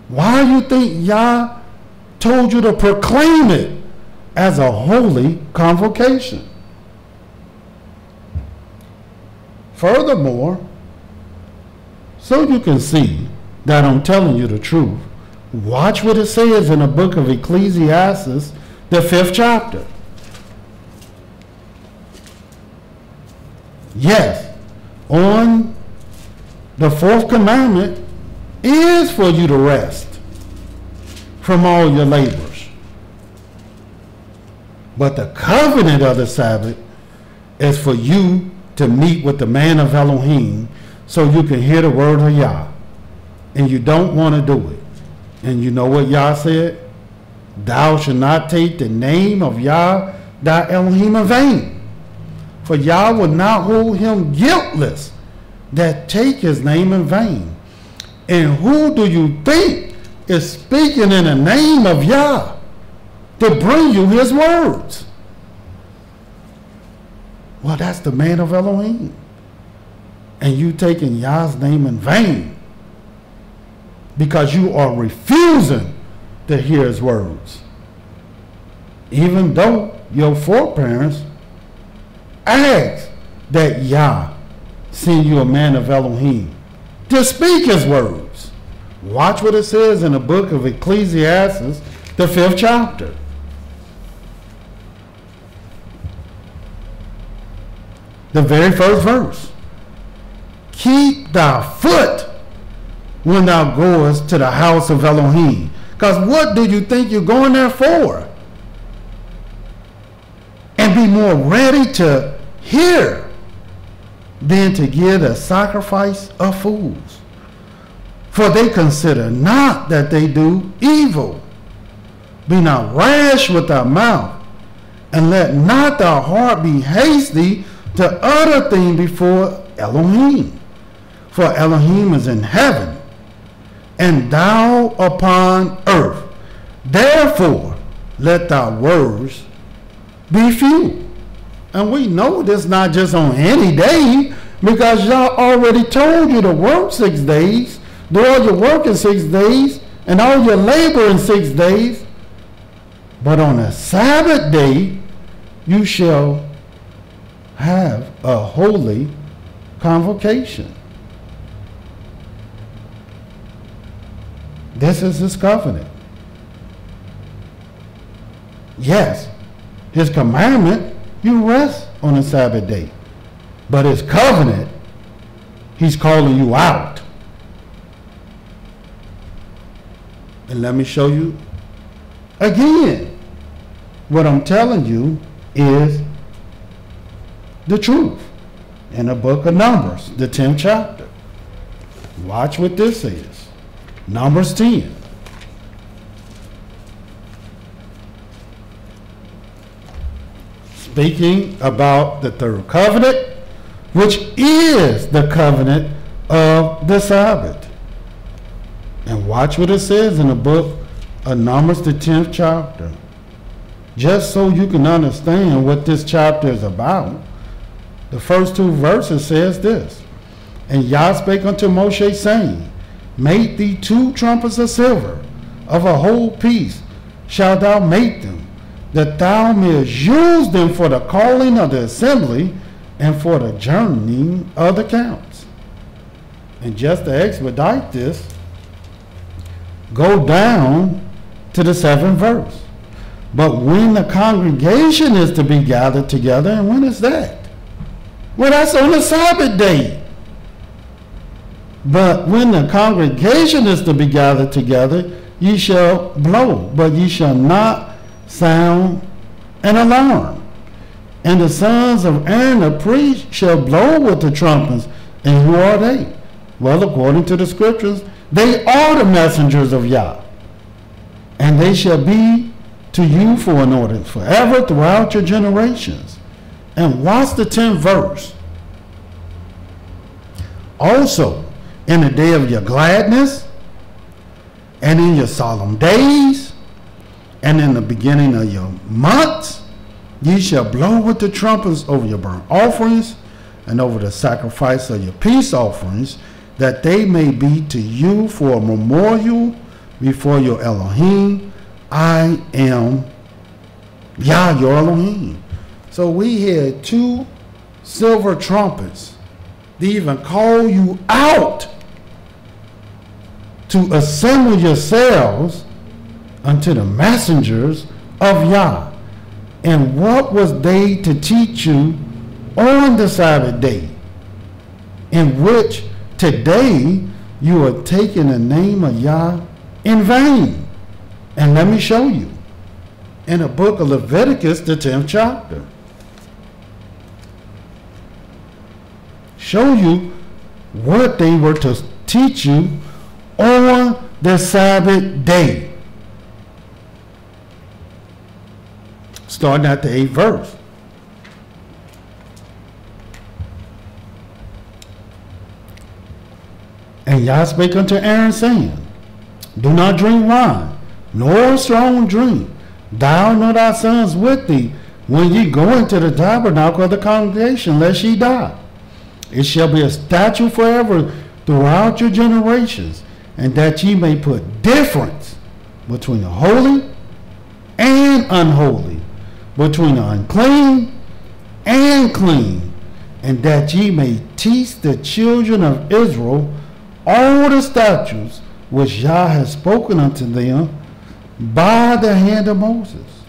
Why do you think Yah told you to proclaim it as a holy convocation? Furthermore, so you can see that I'm telling you the truth, watch what it says in the book of Ecclesiastes, the 5th chapter. Yes, on the 4th commandment is for you to rest from all your labors. But the covenant of the Sabbath is for you to meet with the man of Elohim so you can hear the word of Yah. And you don't want to do it. And you know what Yah said? Thou shalt not take the name of Yah thy Elohim in vain. For Yah will not hold him guiltless that take his name in vain. And who do you think is speaking in the name of Yah to bring you his words? Well, that's the man of Elohim. And you taking Yah's name in vain because you are refusing to hear his words. Even though your foreparents asked that Yah send you a man of Elohim to speak his words. Watch what it says in the book of Ecclesiastes, the 5th chapter. The very first verse. Keep thy foot when thou goest to the house of Elohim. Because what do you think you're going there for? And be more ready to hear than to give the sacrifice of fools. For they consider not that they do evil. Be not rash with thy mouth, and let not thy heart be hasty to utter things before Elohim. For Elohim is in heaven, and thou upon earth. Therefore, let thy words be few. And we know this not just on any day, because Yah already told you to work 6 days, do all your work in 6 days, and all your labor in 6 days. But on a Sabbath day, you shall have a holy convocation. This is his covenant. Yes, his commandment, you rest on the Sabbath day. But his covenant, he's calling you out. And let me show you again. What I'm telling you is the truth in the book of Numbers, the 10th chapter. Watch what this is. Numbers 10. Speaking about the third covenant, which is the covenant of the Sabbath. And watch what it says in the book of Numbers, the 10th chapter. Just so you can understand what this chapter is about, the first two verses says this. And Yah spake unto Moshe, saying, Make thee 2 trumpets of silver, of a whole piece shalt thou make them, that thou mayest use them for the calling of the assembly and for the journeying of the camps. And just to expedite this, go down to the 7th verse. But when the congregation is to be gathered together, and when is that? Well, that's on the Sabbath day. But when the congregation is to be gathered together, ye shall blow, but ye shall not sound an alarm. And the sons of Aaron the priest shall blow with the trumpets. And who are they? Well, according to the scriptures, they are the messengers of Yah. And they shall be to you for an ordinance forever throughout your generations. And watch the 10th verse. Also, in the day of your gladness, and in your solemn days, and in the beginning of your months, ye shall blow with the trumpets over your burnt offerings, and over the sacrifice of your peace offerings, that they may be to you for a memorial before your Elohim. I am Yah, your Elohim. So we had 2 silver trumpets. They even call you out to assemble yourselves unto the messengers of Yah. And what was they to teach you on the Sabbath day, in which today you are taking the name of Yah in vain? And let me show you in the book of Leviticus, the 10th chapter. Show you what they were to teach you on the Sabbath day. Starting at the 8th verse. And Yah spake unto Aaron, saying, Do not drink wine, nor strong drink, thou nor thy sons with thee, when ye go into the tabernacle of the congregation, lest ye die. It shall be a statute forever throughout your generations, and that ye may put difference between the holy and unholy, between the unclean and clean, and that ye may teach the children of Israel all the statutes which Yah has spoken unto them by the hand of Moses.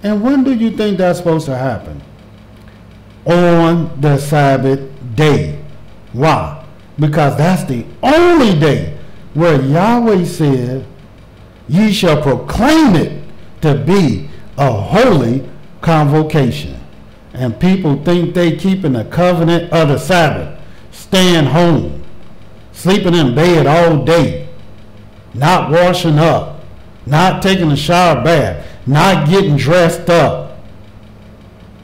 And when do you think that's supposed to happen? On the Sabbath day. Why? Because that's the only day where Yahweh said, ye shall proclaim it to be a holy convocation. And people think they keeping the covenant of the Sabbath, staying home, sleeping in bed all day, not washing up, not taking a shower bath, not getting dressed up.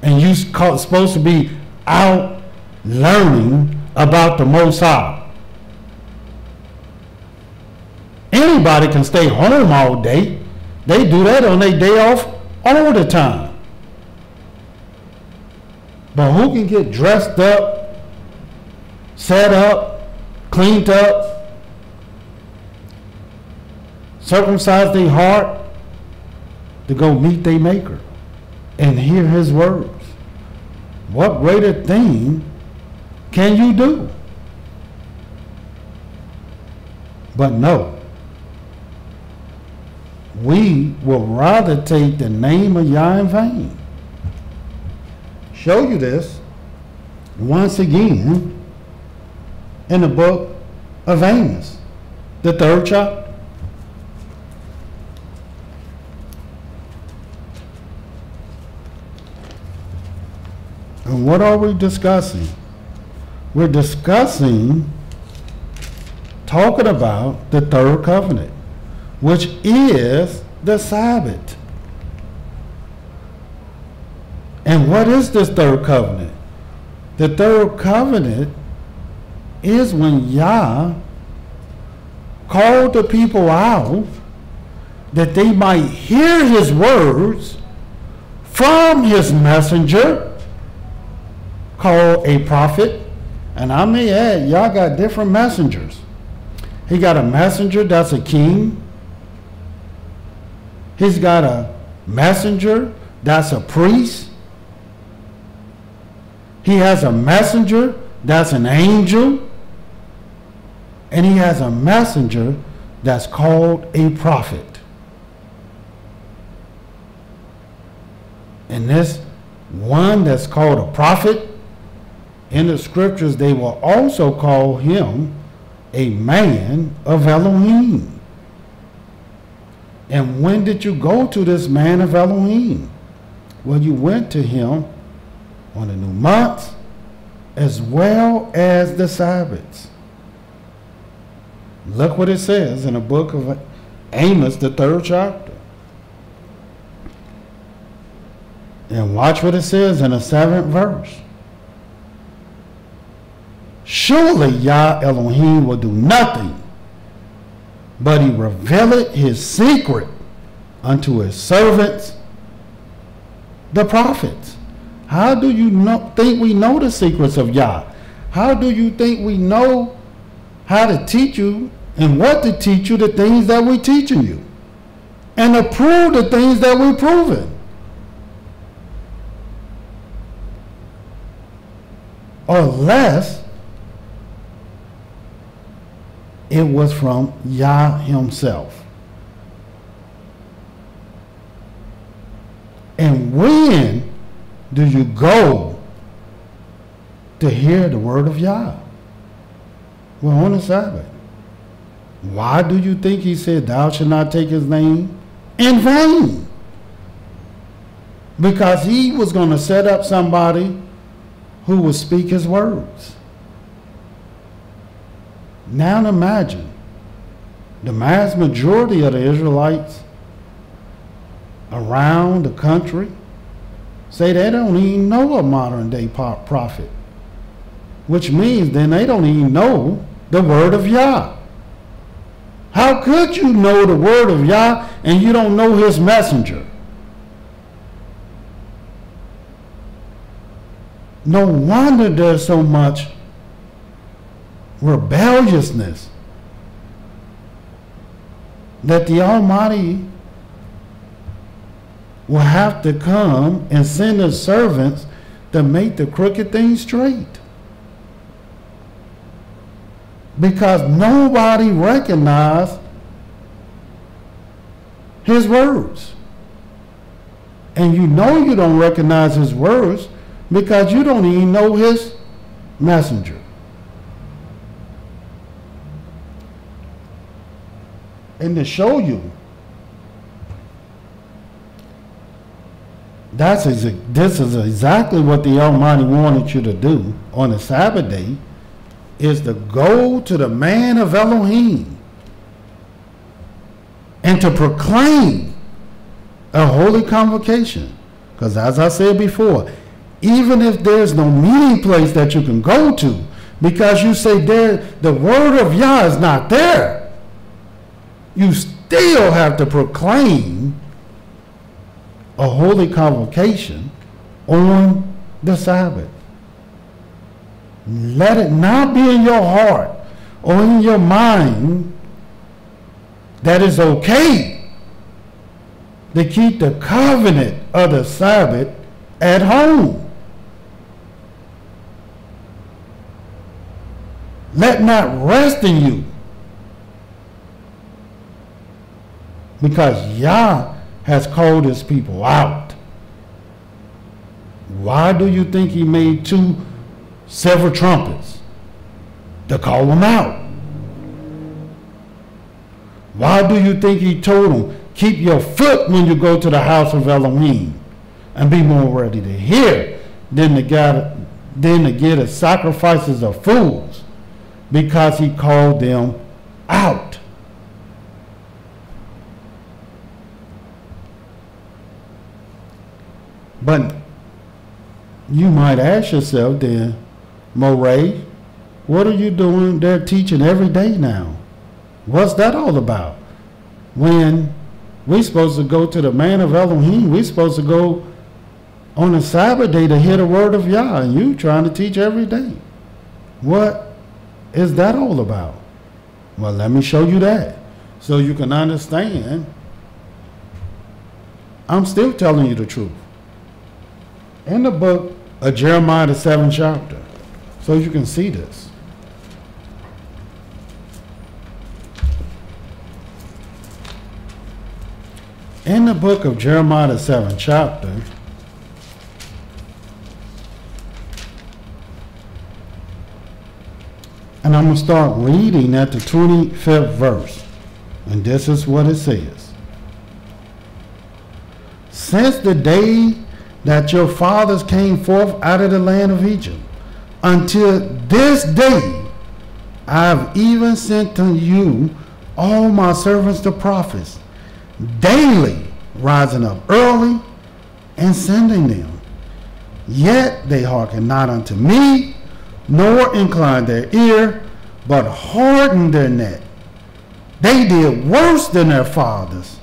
And you supposed to be out learning about the Most High. Anybody can stay home all day. They do that on their day off all the time. But who can get dressed up, set up, cleaned up, circumcise their heart to go meet their Maker and hear his words? What greater thing can you do? But no, we will rather take the name of Yah in vain. Show you this once again in the book of Amos, the 3rd chapter. And what are we discussing? We're discussing, talking about the 3rd covenant, which is the Sabbath. And what is this 3rd covenant? The 3rd covenant is when Yah called the people out that they might hear his words from his messenger called a prophet. And I may add, Yah got different messengers. He got a messenger that's a king. He's got a messenger that's a priest. He has a messenger that's an angel. And he has a messenger that's called a prophet. And this one that's called a prophet, in the scriptures they will also call him a man of Elohim. And when did you go to this man of Elohim? Well, you went to him on the new months as well as the Sabbaths. Look what it says in the book of Amos, the 3rd chapter. And watch what it says in the 7th verse. Surely Yah Elohim will do nothing, but he revealeth his secret unto his servants, the prophets. How do you think we know the secrets of Yah? How do you think we know how to teach you and what to teach you the things that we're teaching you? And to prove the things that we're proving? Unless it was from Yah himself. And when do you go to hear the word of Yah? Well, on the Sabbath. Why do you think he said, thou shalt not take his name in vain? Because he was going to set up somebody who would speak his words. Now imagine, the mass majority of the Israelites around the country say they don't even know a modern day prophet, which means then they don't even know the word of Yah. How could you know the word of Yah and you don't know his messenger? No wonder there's so much rebelliousness that the Almighty will have to come and send his servants to make the crooked things straight. Because nobody recognized his words. And you know you don't recognize his words because you don't even know his messenger. And to show you this is exactly what the Almighty wanted you to do on the Sabbath day, is to go to the man of Elohim and to proclaim a holy convocation. Because as I said before, even if there's no meeting place that you can go to, because you say there the word of Yah is not there, you still have to proclaim a holy convocation on the Sabbath. Let it not be in your heart or in your mind that it's okay to keep the covenant of the Sabbath at home. Let not rest in you because Yah has called his people out. Why do you think he made 2 silver trumpets? To call them out. Why do you think he told them, keep your foot when you go to the house of Elohim, and be more ready to hear than to get the sacrifices of fools? Because he called them out. But you might ask yourself then, Moreh, what are you doing there teaching every day now? What's that all about? When we're supposed to go to the man of Elohim, we're supposed to go on a Sabbath day to hear the word of Yah, and you trying to teach every day. What is that all about? Well, let me show you that so you can understand. I'm still telling you the truth. In the book of Jeremiah, the 7th chapter, so you can see this. In the book of Jeremiah, the 7th chapter, and I'm going to start reading at the 25th verse. And this is what it says. Since the day that your fathers came forth out of the land of Egypt, until this day, I have even sent to you all my servants the prophets, daily rising up early and sending them. Yet they hearken not unto me, nor incline their ear, but hardened their neck. They did worse than their fathers.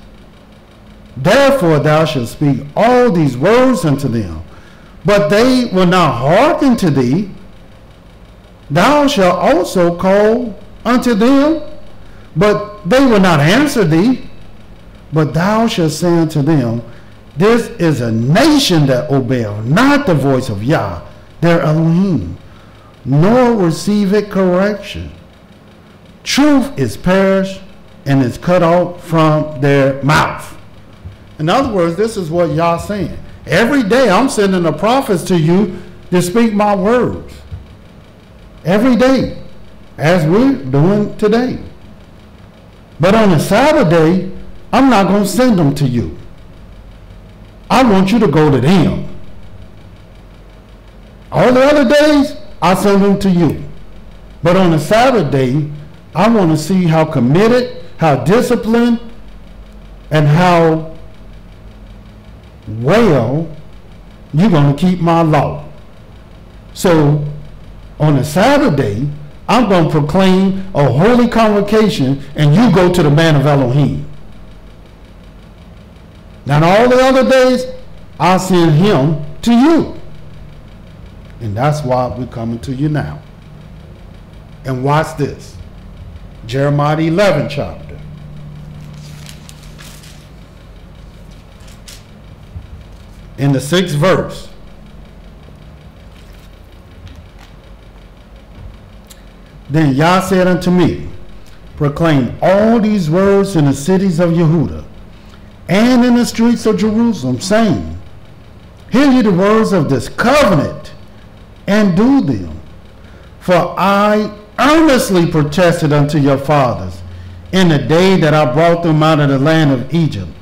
Therefore thou shalt speak all these words unto them, but they will not hearken to thee. Thou shalt also call unto them, but they will not answer thee. But thou shalt say unto them, this is a nation that obeyeth not the voice of Yah, their Elohim, nor receiveth correction. Truth is perished and is cut off from their mouth. In other words, this is what Yah's saying. Every day I'm sending the prophets to you to speak my words. Every day, as we're doing today. But on a Saturday, I'm not going to send them to you. I want you to go to them. All the other days, I send them to you. But on a Saturday, I want to see how committed, how disciplined, and how well you're going to keep my law. So on a Saturday, I'm going to proclaim a holy convocation, and you go to the man of Elohim. Now all the other days, I'll send him to you. And that's why we're coming to you now. And watch this. Jeremiah 11th chapter. In the 6th verse. Then Yah said unto me, proclaim all these words in the cities of Yehudah and in the streets of Jerusalem, saying, hear ye the words of this covenant, and do them. For I earnestly protested unto your fathers in the day that I brought them out of the land of Egypt,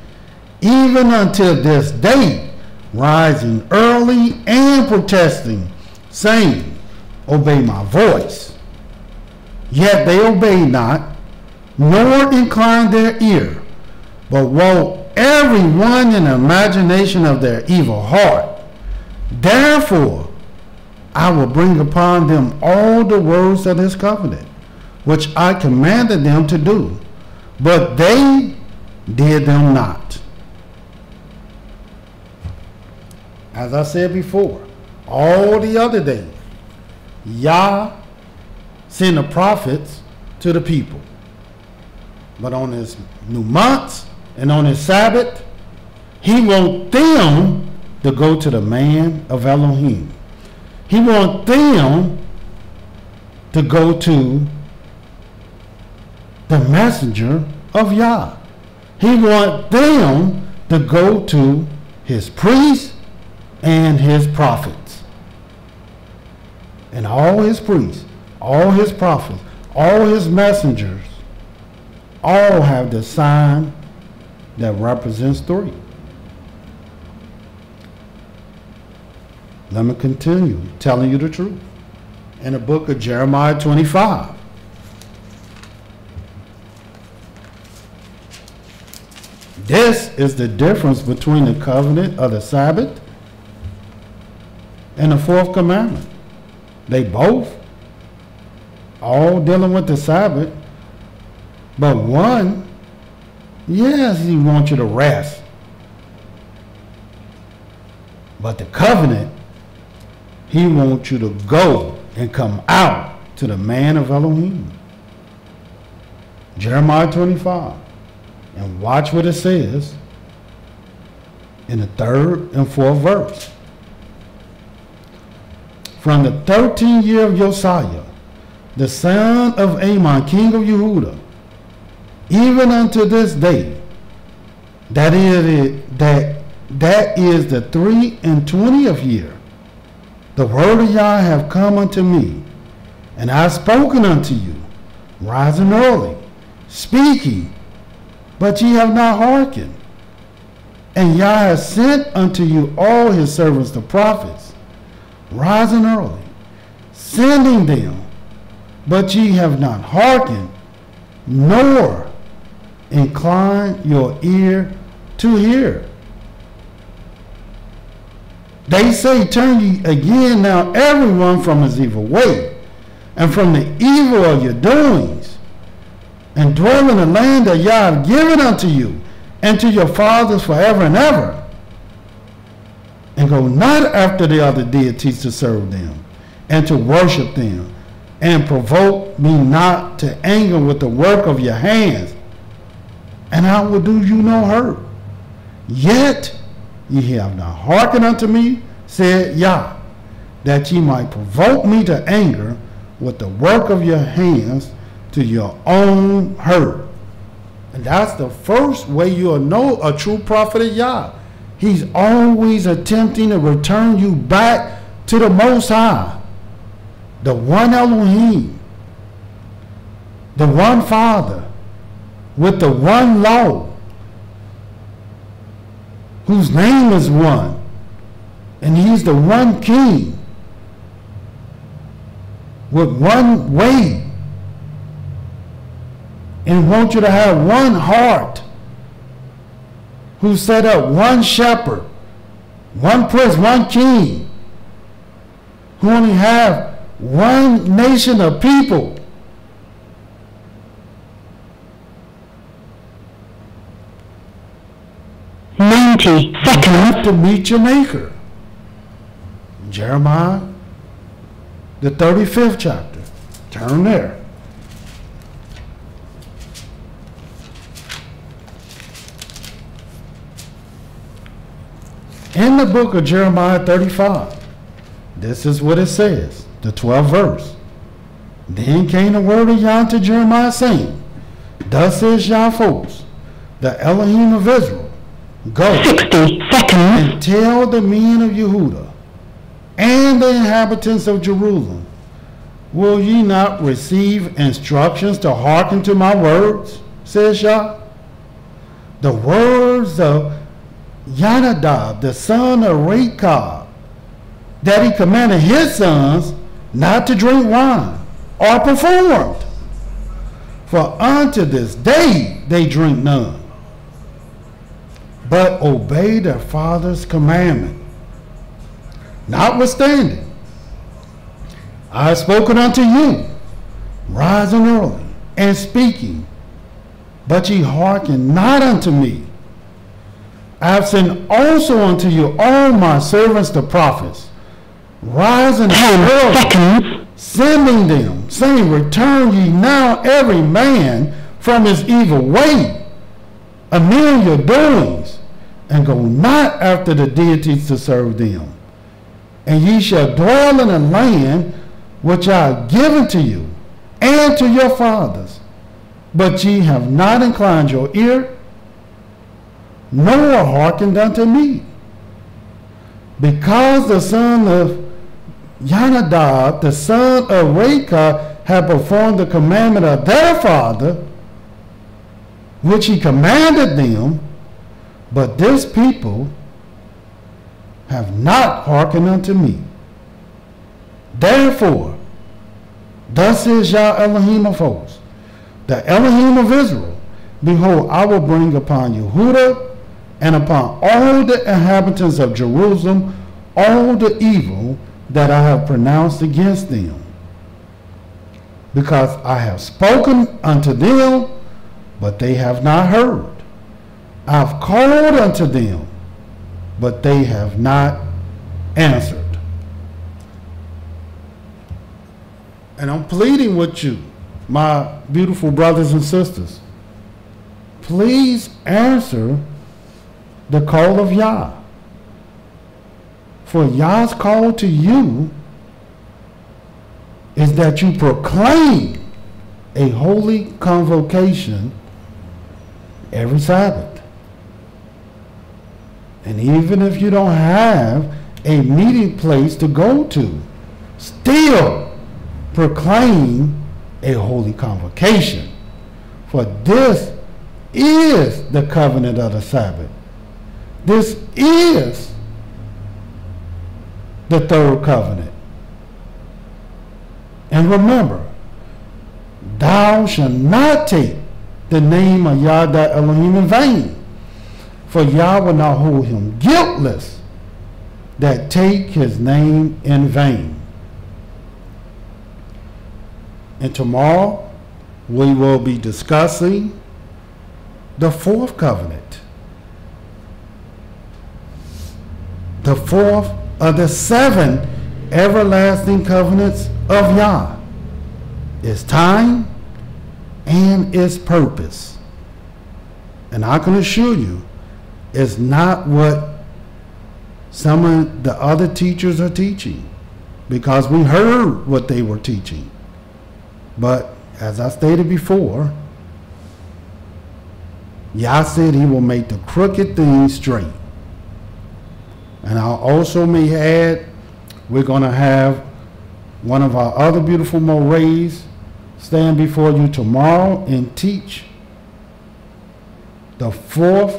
even until this day, rising early and protesting, saying, obey my voice. Yet they obeyed not, nor inclined their ear, but walked every one in the imagination of their evil heart. Therefore I will bring upon them all the words of this covenant, which I commanded them to do, but they did them not. As I said before, all the other days, Yah sent the prophets to the people. But on his new months and on his Sabbath, he wants them to go to the man of Elohim. He wants them to go to the messenger of Yah. He wants them to go to his priests and his prophets. And all his priests, all his prophets, all his messengers, all have the sign that represents 3. Let me continue telling you the truth. In the book of Jeremiah 25, this is the difference between the covenant of the Sabbath and the 4th commandment. They both all dealing with the Sabbath, but one, yes, he wants you to rest. But the covenant, he wants you to go and come out to the man of Elohim. Jeremiah 25. And watch what it says in the 3rd and 4th verse. From the 13th year of Josiah, the son of Amon, king of Yehudah, even unto this day, that is the 23rd year, the word of Yah have come unto me, and I have spoken unto you, rising early, speaking, but ye have not hearkened. And Yah has sent unto you all his servants the prophets, rising early, sending them, but ye have not hearkened, nor incline your ear to hear. They say, turn ye again now everyone from his evil way, and from the evil of your doings, and dwell in the land that Yah hath given unto you and to your fathers forever and ever, and go not after the other deities to serve them and to worship them, and provoke me not to anger with the work of your hands, and I will do you no hurt. Yet ye have not hearkened unto me, said Yah, that ye might provoke me to anger with the work of your hands to your own hurt. And that's the first way you'll know a true prophet of Yah. He's always attempting to return you back to the Most High, the one Elohim, the one Father, with the one law, whose name is one, and he's the one King, with one way, and want you to have one heart, who set up one shepherd, one prince, one king, who only have one nation of people. You have to meet your maker. Jeremiah, the 35th chapter. Turn there. In the book of Jeremiah 35, this is what it says, the 12th verse. Then came the word of Yah to Jeremiah, saying, Thus says Yah of hosts, the Elohim of Israel, Go 60 seconds and tell the men of Yehudah and the inhabitants of Jerusalem, will ye not receive instructions to hearken to my words, says Yah? The words of Yonadab, the son of Rechab, that he commanded his sons not to drink wine, are performed. For unto this day they drink none, but obey their father's commandment. Notwithstanding, I have spoken unto you, rising early and speaking, but ye hearken not unto me. I have sent also unto you all my servants the prophets, rising early, sending them, saying, Return ye now every man from his evil way, amend your doings, and go not after the deities to serve them. And ye shall dwell in a land which I have given to you and to your fathers. But ye have not inclined your ear, nor hearkened unto me. Because the son of Yonadab, the son of Rechab, had performed the commandment of their father, which he commanded them, but this people have not hearkened unto me. Therefore, thus is Yah Elohim of hosts, the Elohim of Israel, behold, I will bring upon Yehudah and upon all the inhabitants of Jerusalem all the evil that I have pronounced against them, because I have spoken unto them, but they have not heard. I have called unto them, but they have not answered. And I'm pleading with you, my beautiful brothers and sisters, please answer the call of Yah. For Yah's call to you is that you proclaim a holy convocation every Sabbath. And even if you don't have a meeting place to go to, still proclaim a holy convocation. For this is the covenant of the Sabbath. This is the third covenant. And remember, thou shalt not take the name of Yah thy Elohim in vain, for Yah will not hold him guiltless that take his name in vain. And tomorrow we will be discussing the fourth covenant, the fourth of the 7 everlasting covenants of Yah, its time and its purpose. And I can assure you, it's not what some of the other teachers are teaching, because we heard what they were teaching. But as I stated before, Yah said he will make the crooked things straight. And I also may add, we're going to have one of our other beautiful Morehs stand before you tomorrow and teach the fourth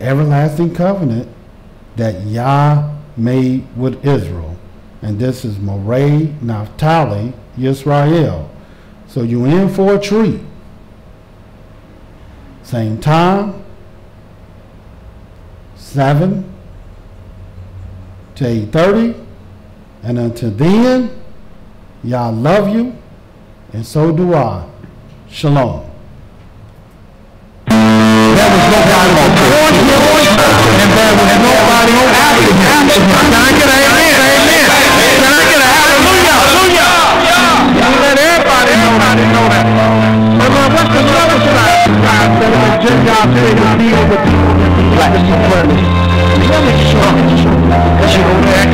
everlasting covenant that Yah made with Israel. And this is Mowreh Napthtali, Yisrael. So you're in for a treat. Same time, 7 to 8:30. And until then, Yah love you, and so do I. Shalom. There was nobody before you, and there was nobody after you. Can I get an amen? Can I get a hallelujah? Let everybody know that. But what's the other side? God said the Gentiles say to deal with people that be black and supremacy. Let me show you. Because you go back.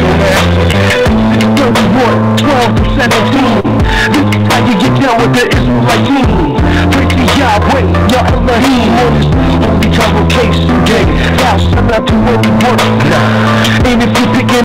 31, 12 to 17. This is how you get down with the Israelite team. Praise to Yahweh, Yah Elohim, on this holy convocation day. Thou shalt not do any work. And if you begin